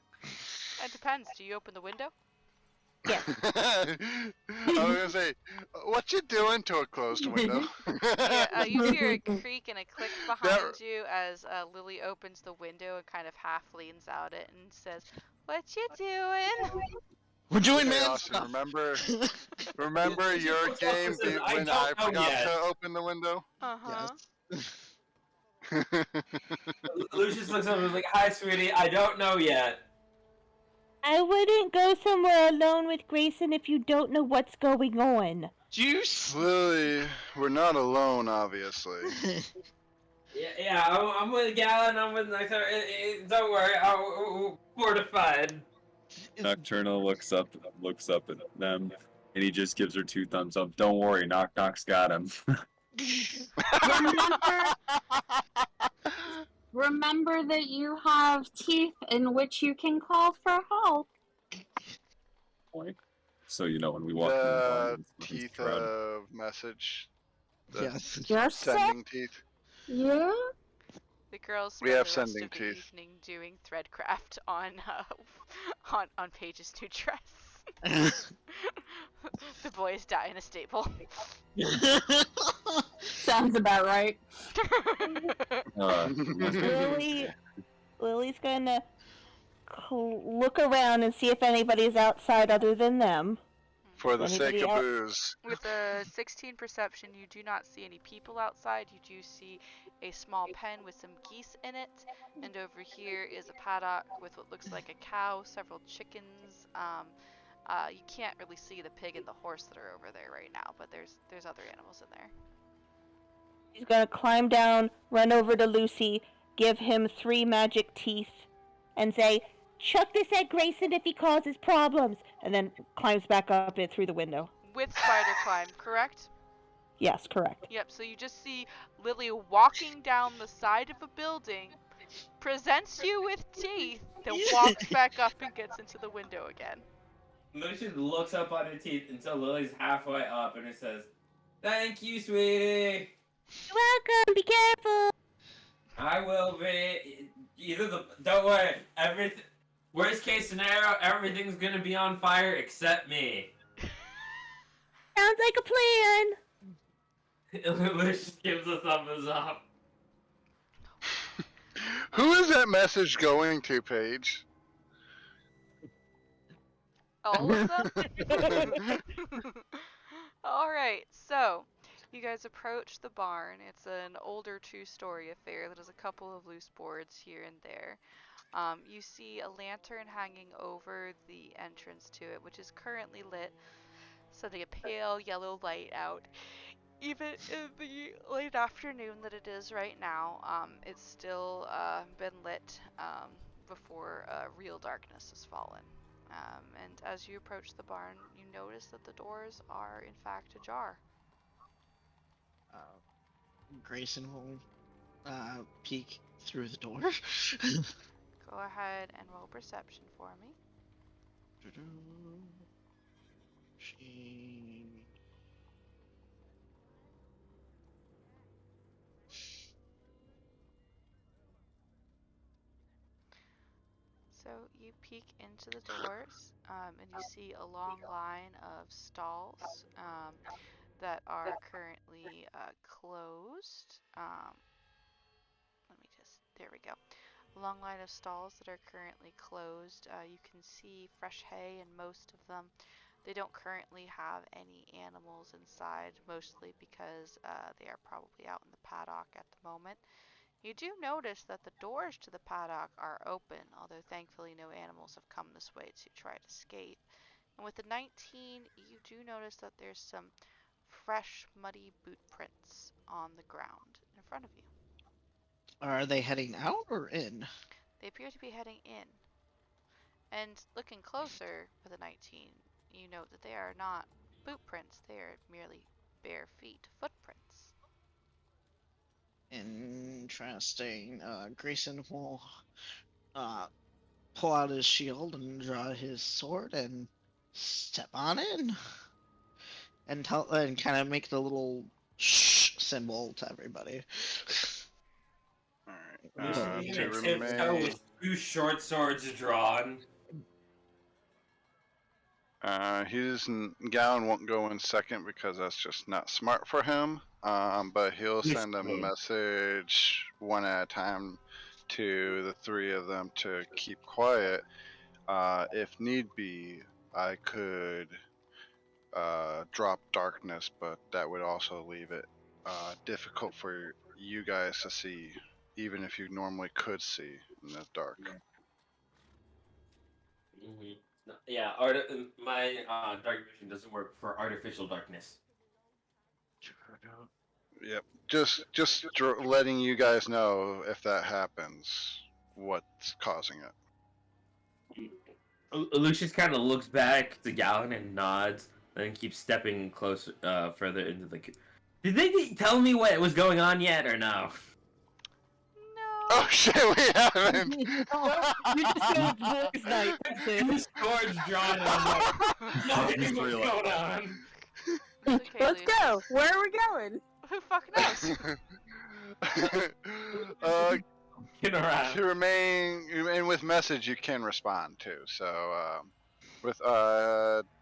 It depends. Do you open the window? I was gonna say, what you doing to a closed window? Yeah, you hear a creak and a click behind you as Lily opens the window and kind of half leans out it and says, "What you doing?" We're doing Hey, man Austin, stuff. remember your game Listen, I when don't I know forgot yet. to open the window? Uh-huh. Lucius looks over and is like, "Hi, sweetie. I don't know yet." I wouldn't go somewhere alone with Grayson if you don't know what's going on. Juice. Lily, we're not alone, obviously. Yeah, I'm with Gallon. I'm with Nectar. Don't worry, I'm fortified. Nocturnal looks up at them, and he just gives her 2 thumbs up. Don't worry, Knock Knock's got him. Remember that you have teeth in which you can call for help. So you know when we walk in the The barn, it's teeth Strahd. of message. The Yes. Yes, sir? sending teeth. Yeah? The girls We spend have the rest sending of the teeth. evening doing threadcraft on Paige's new dress. The boys die in a stable. Sounds about right. Lily's gonna look around and see if anybody's outside other than them. For the Anybody sake of else? booze. With a 16 perception, you do not see any people outside. You do see a small pen with some geese in it, and over here is a paddock with what looks like a cow, several chickens. You can't really see the pig and the horse that are over there right now, but there's other animals in there. He's gonna climb down, run over to Lucy, give him 3 magic teeth, and say, "Chuck this at Grayson if he causes problems," and then climbs back up it through the window. With spider climb, correct? Yes, correct. Yep, so you just see Lily walking down the side of a building, presents you with teeth, then walks back up and gets into the window again. Lucius looks up on her teeth until Lily's halfway up, and it says, "Thank you, sweetie. You're welcome, be careful! I will be. Don't worry. Worst case scenario, everything's gonna be on fire except me." Sounds like a plan! Lucius gives a thumbs up. Who is that message going to, Paige? All of them? Alright, so you guys approach the barn. It's an older two-story affair that has a couple of loose boards here and there. You see a lantern hanging over the entrance to it, which is currently lit, sending a pale yellow light out. Even in the late afternoon that it is right now, it's still been lit before real darkness has fallen. And as you approach the barn, you notice that the doors are in fact ajar. Grayson will peek through the door. Go ahead and roll perception for me. She... So you peek into the doors, and you see a long line of stalls that are currently closed. There we go. A long line of stalls that are currently closed. You can see fresh hay in most of them. They don't currently have any animals inside, mostly because they are probably out in the paddock at the moment. You do notice that the doors to the paddock are open, although thankfully no animals have come this way to try to escape. And with the 19, you do notice that there's some fresh, muddy boot prints on the ground in front of you. Are they heading out or in? They appear to be heading in. And looking closer with a 19, you note that they are not boot prints, they are merely bare feet, footprints. Interesting. Grayson will pull out his shield and draw his sword and step on it and kind of make the little shh symbol to everybody. Lucius To tiptoe remain. with two short swords drawn. Gallon won't go in second because that's just not smart for him. But he'll send a message one at a time to the three of them to keep quiet. If need be, I could drop darkness, but that would also leave it difficult for you guys to see, even if you normally could see in the dark. Yeah, my dark vision doesn't work for artificial darkness. Yep. Just letting you guys know if that happens, what's causing it. Lucius kind of looks back to Gallon and nods, then keeps stepping closer, further into the. Did they tell me what was going on yet, or no? No. Oh shit, we haven't. You just know it's boys' night. That's it. Two swords drawn, and I'm like, nothing what's going on. It's okay, Let's Lucius. go. Where are we going? Who fucking knows? To remain with message, you can respond too. So,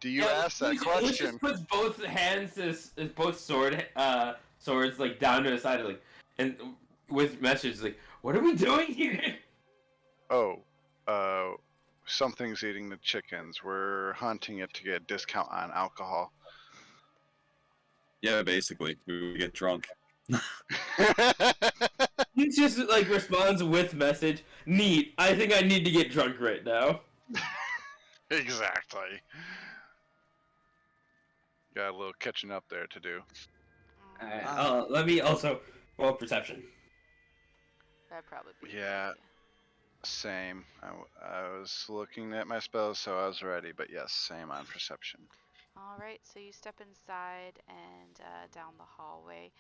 do you ask that question? Lucius puts both hands as both swords like down to his side, like, and with message like, what are we doing here? Oh, something's eating the chickens. We're hunting it to get a discount on alcohol. Yeah, basically, we get drunk. He just like responds with message. Neat. I think I need to get drunk right now. Exactly. Got a little catching up there to do. Alright, let me also roll perception. That'd probably be Yeah, same. I was looking at my spells, so I was ready. But yes, same on perception. Alright, so you step inside and down the hallway.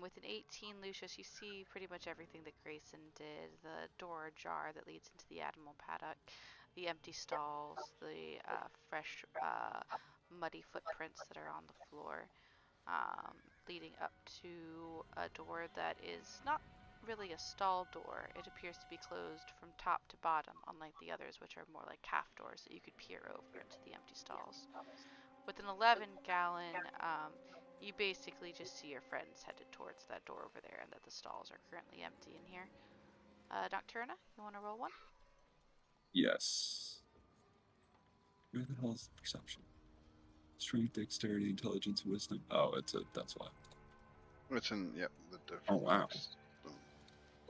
With an 18, Lucius, you see pretty much everything that Grayson did. The door ajar that leads into the animal paddock, the empty stalls, the fresh, muddy footprints that are on the floor, leading up to a door that is not really a stall door. It appears to be closed from top to bottom, unlike the others, which are more like half doors that you could peer over into the empty stalls. With an 11 Gallon, you basically just see your friends headed towards that door over there and that the stalls are currently empty in here. Nocturna, you want to roll one? Yes. Where the hell is the perception? Strength, dexterity, intelligence, wisdom. Oh, that's why. It's in, yep, the different. Oh, wow.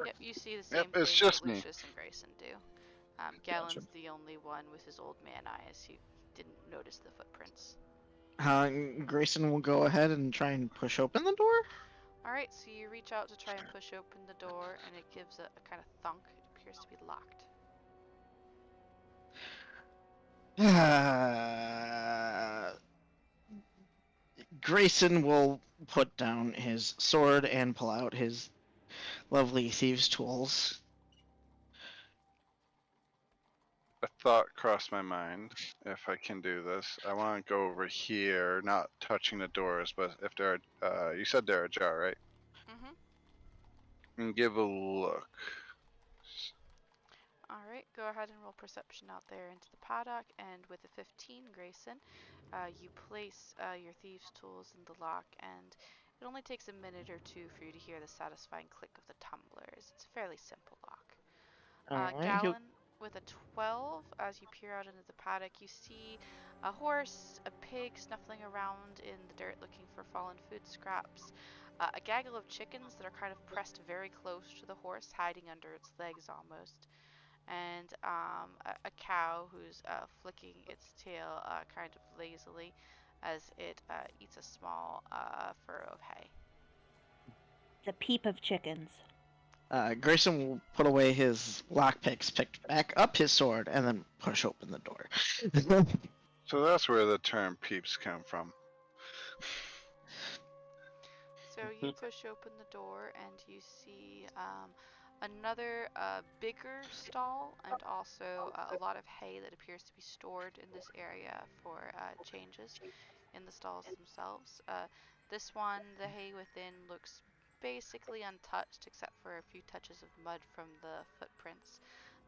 Yep, you see the same it's thing just that me. Lucius and Grayson do. Galen's the only one with his old man eyes who didn't notice the footprints. Grayson will go ahead and try and push open the door. Alright, so you reach out to try and push open the door, and it gives a kind of thunk. It appears to be locked. Grayson will put down his sword and pull out his lovely thieves' tools. A thought crossed my mind. If I can do this, I want to go over here, not touching the doors, but if they're, you said they're ajar, right? And give a look. Alright, go ahead and roll perception out there into the paddock, and with a 15, Grayson, you place your thieves' tools in the lock, and it only takes a minute or two for you to hear the satisfying click of the tumblers. It's a fairly simple lock. Galen, with a 12, as you peer out into the paddock, you see a horse, a pig snuffling around in the dirt looking for fallen food scraps, a gaggle of chickens that are kind of pressed very close to the horse, hiding under its legs almost, and a cow who's flicking its tail kind of lazily as it eats a small furrow of hay. It's a peep of chickens. Grayson will put away his lockpicks, pick back up his sword, and then push open the door. So that's where the term peeps come from. So you push open the door and you see another bigger stall and also a lot of hay that appears to be stored in this area for changes in the stalls themselves. This one, the hay within looks basically untouched except for a few touches of mud from the footprints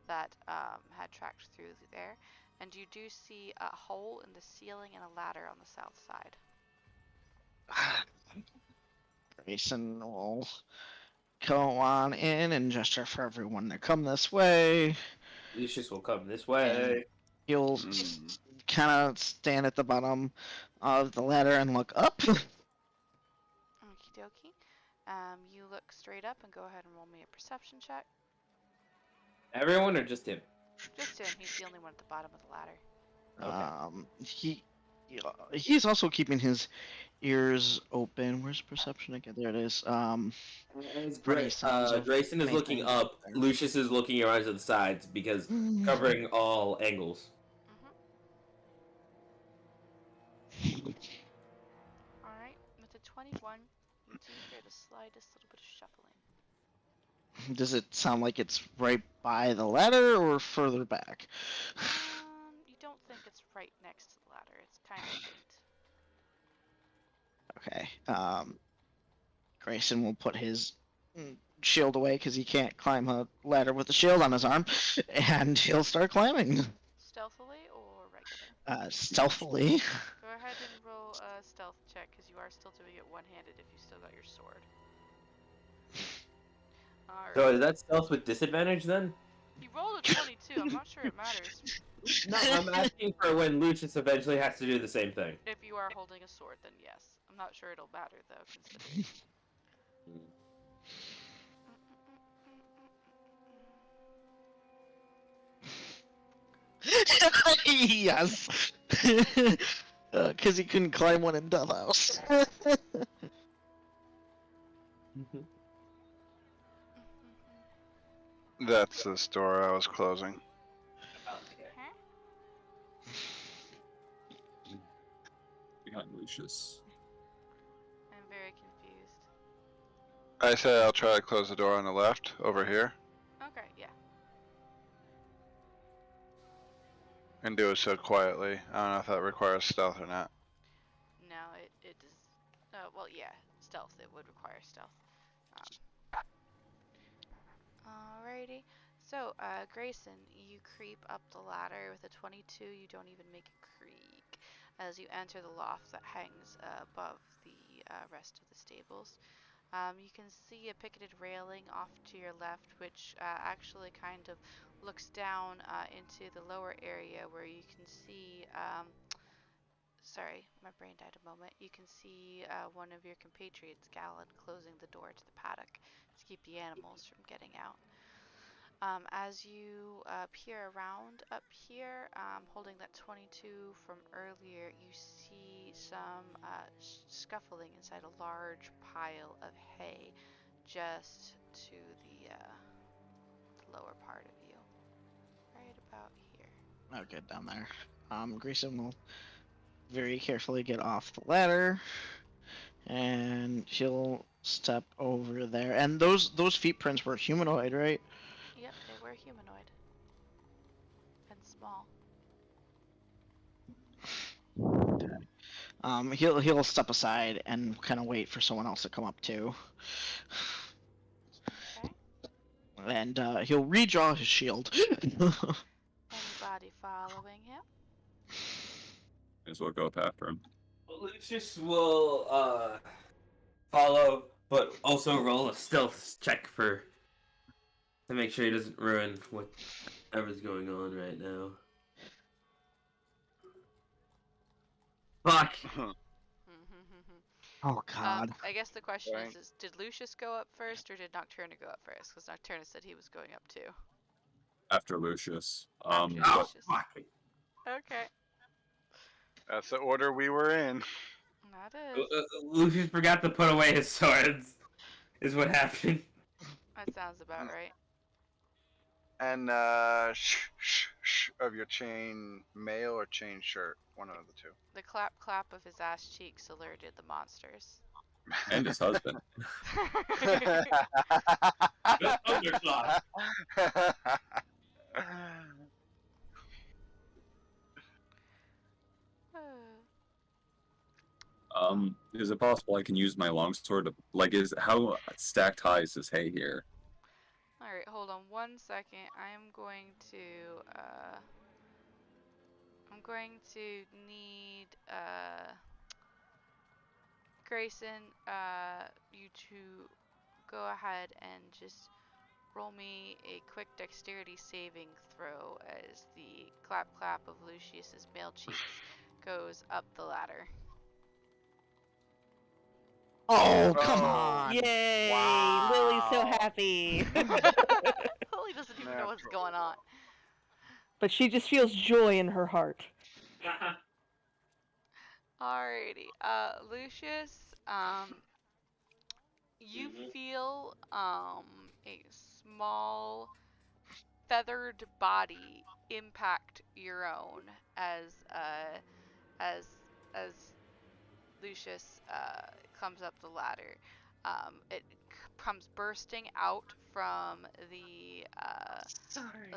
that had tracked through there. And you do see a hole in the ceiling and a ladder on the south side. Grayson will go on in and gesture for everyone to come this way. Lucius will come this way. And he'll kind of stand at the bottom of the ladder and look up. Okie dokie. You look straight up and go ahead and roll me a perception check. Everyone or just him? Just him. He's the only one at the bottom of the ladder. Okay. He's also keeping his ears open. Where's perception again? There it is. Grayson is looking up. Lucius is looking around to the sides because covering all angles. Alright, with a 21, you do hear the slightest little bit of shuffling. Does it sound like it's right by the ladder or further back? You don't think it's right next to the ladder. It's kind of faint. Okay. Grayson will put his shield away because he can't climb a ladder with a shield on his arm, and he'll start climbing. Stealthily or regular? Stealthily. Go ahead and roll a stealth check because you are still doing it one-handed if you still got your sword. Alright. So is that stealth with disadvantage then? You rolled a 22. I'm not sure it matters. No, I'm asking for when Lucius eventually has to do the same thing. If you are holding a sword, then yes. I'm not sure it'll matter though, considering. Yes. Because he couldn't climb one in Death House. That's the door I was closing. Behind Lucius. I'm very confused. I said I'll try to close the door on the left, over here. Okay, yeah. And do it so quietly. I don't know if that requires stealth or not. No, it does. Well, yeah, stealth. It would require stealth. Alrighty. So, Grayson, you creep up the ladder with a 22. You don't even make a creak. as you enter the loft that hangs above the rest of the stables. You can see a picketed railing off to your left, which actually kind of looks down into the lower area where you can see. Sorry, my brain died a moment. You can see one of your compatriots, Gallon, closing the door to the paddock to keep the animals from getting out. As you peer around up here, holding that 22 from earlier, you see some scuffling inside a large pile of hay just to the lower part of you. Right about here. Okay, down there. Grayson will very carefully get off the ladder, and he'll step over there. And those feet prints were humanoid, right? Yep, they were humanoid. And small. He'll step aside and kind of wait for someone else to come up too. Okay. And he'll redraw his shield. Anybody following him? As well go up after him. Lucius will follow, but also roll a stealth check to make sure he doesn't ruin whatever's going on right now. Fuck. Oh God. I guess the question Right. is, did Lucius go up first or did Nocturna go up first? Because Nocturna said he was going up too. After Lucius. After Oh, Lucius. fuck. Okay. That's the order we were in. That is. Lucius forgot to put away his swords, is what happened. That sounds about right. And shh of your chain mail or chain shirt, one of the two. The clap of his ass cheeks alerted the monsters. And his husband. Good thunderclock. Is it possible I can use my longsword? How stacked high is this hay here? Alright, hold on 1 second. I'm going to need Grayson, you to go ahead and just roll me a quick dexterity saving throw as the clap of Lucius's male cheeks goes up the ladder. Oh, come on! Yay! Wow. Lily's so happy. Lily doesn't even know what's Natural. going on. But she just feels joy in her heart. Alrighty, Lucius, you feel a small feathered body impact your own as Lucius comes up the ladder. It comes bursting out from the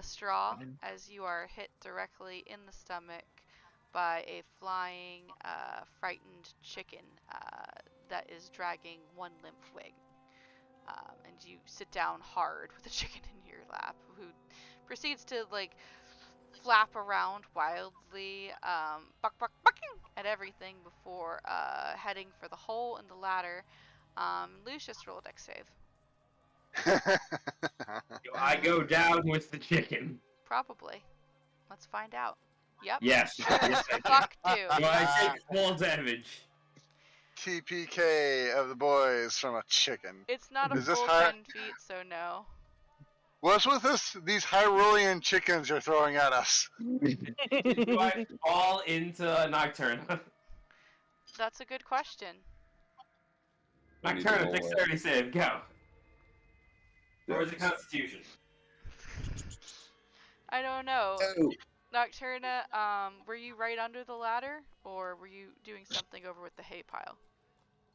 straw as you are hit directly in the stomach by a flying, frightened chicken that is dragging one limp wing. And you sit down hard with the chicken in your lap, who proceeds to flap around wildly, bucking at everything before heading for the hole in the ladder. Lucius, roll a dex save. I go down with the chicken. Probably. Let's find out. Yep. Yes. Sure Yes, as fuck do. Do I take full damage? TPK of the boys from a chicken. It's not a Is this full high- 10 feet, so no. What's with these Hyrulean chickens you're throwing at us? Do I fall into Nocturna? That's a good question. I need to Nocturna, roll dexterity save, go. Or is it Constitution? I don't know. Oh. Nocturna, were you right under the ladder, or were you doing something over with the hay pile?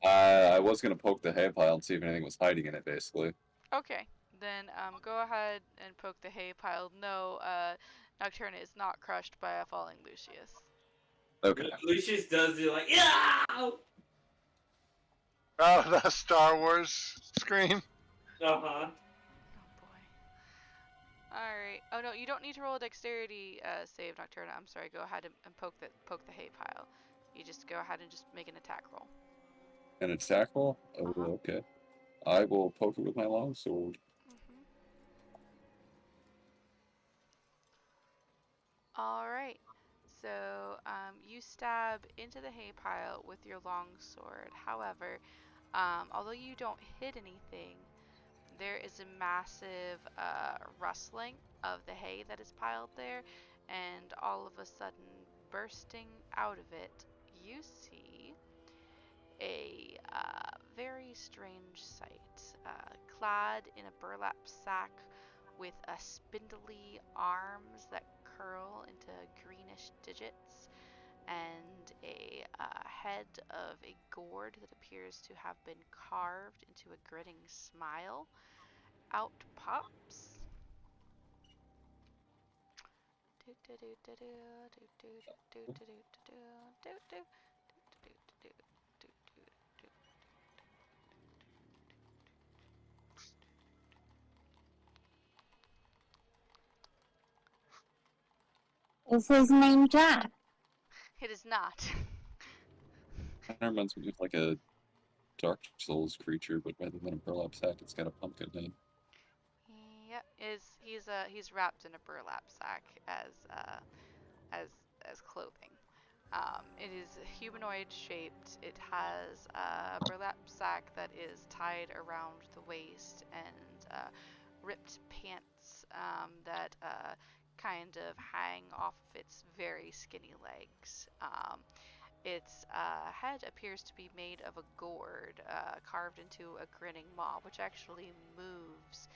I was gonna poke the hay pile and see if anything was hiding in it, basically. Okay, then go ahead and poke the hay pile. No, Nocturna is not crushed by a falling Lucius. Okay. Lucius does it like, yeah! Oh, the Star Wars scream. Uh-huh. Oh boy. Alright. Oh no, you don't need to roll a dexterity save, Nocturna. I'm sorry, go ahead and poke the hay pile. go ahead and just make an attack roll. An attack roll? Oh, okay. I will poke it with my longsword. Alright, so you stab into the hay pile with your longsword. However, although you don't hit anything, there is a massive rustling of the hay that is piled there, and all of a sudden, bursting out of it, you see a very strange sight. Clad in a burlap sack with spindly arms that curl into greenish digits, and a head of a gourd that appears to have been carved into a grinning smile, out pops. Is his name Jack? It is not. That reminds me of like a Dark Souls creature, but rather than a burlap sack, it's got a pumpkin head. Yep, he's wrapped in a burlap sack as clothing. It is humanoid shaped. It has a burlap sack that is tied around the waist, and ripped pants that kind of hang off of its very skinny legs. Its head appears to be made of a gourd carved into a grinning maw, which actually moves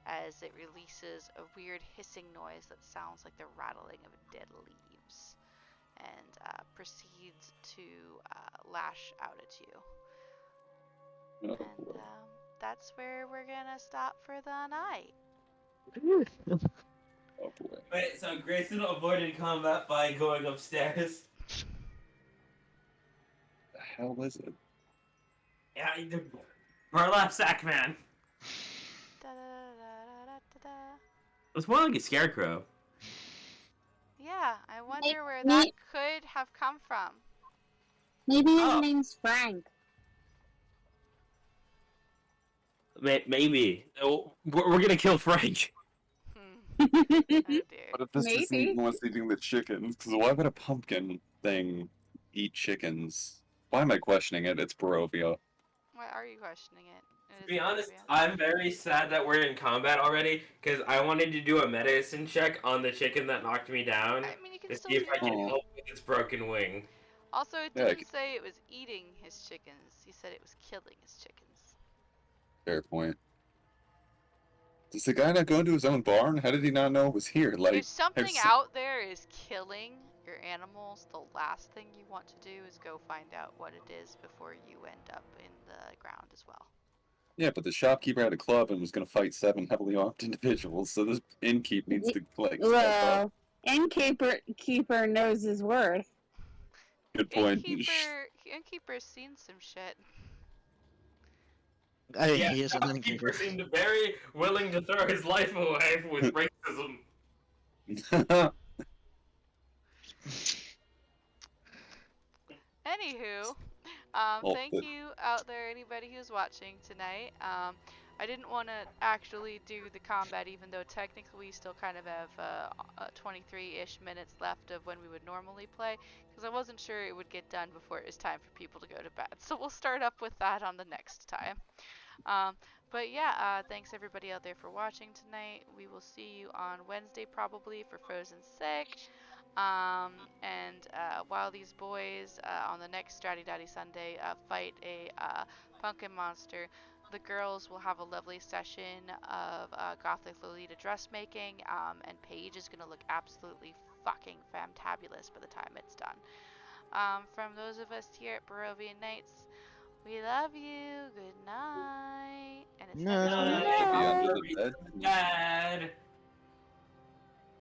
as it releases a weird hissing noise that sounds like the rattling of dead leaves, and proceeds to lash out at you. Oh, And that's where we're gonna stop for the night. oh boy. Wait, so Grayson avoided combat by going upstairs? The hell is it? Yeah, burlap sack man. It's more like a scarecrow. Yeah, I wonder where Me- that could have come from. Maybe his Oh. name's Frank. Maybe. We're gonna kill Frank. Oh dear. What if this is Maybe. eating what's eating the chickens? Because why would a pumpkin thing eat chickens? Why am I questioning it? It's Barovia. Why are you questioning it? To be honest, Barovia. I'm very sad that we're in combat already, because I wanted to do a medicine check on the chicken that knocked me down I mean, you can to still see do if I can that. help with its broken wing. Also, it Yeah, didn't say it was eating his chickens. He said it was killing his chickens. Fair point. Does the guy not go into his own barn? How did he not know it was here? Like, If something out there is killing your animals, the last thing you want to do is go find out what it is before you end up in the ground as well. Yeah, but the shopkeeper had a club and was going to fight 7 heavily armed individuals, so this innkeep needs to, like, step up. Well, innkeeper knows his worth. Good point. Innkeeper's seen some shit. He is an Shopkeeper innkeeper. seemed very willing to throw his life away with racism. Anywho, Oh, thank you out there, anybody who's watching tonight. I didn't want to actually do the combat, even though technically we still kind of have 23-ish minutes left of when we would normally play, because I wasn't sure it would get done before it was time for people to go to bed. So we'll start up with that on the next time. But yeah, thanks everybody out there for watching tonight. We will see you on Wednesday probably for Frozen Sick. And while these boys on the next Stratty Daddy Sunday fight a pumpkin monster, the girls will have a lovely session of Gothic Lolita dressmaking, and Paige is going to look absolutely fucking fantabulous by the time it's done. From those of us here at Barovian Nights, we love you. Good night. And it's No. Be under the bed. Dad.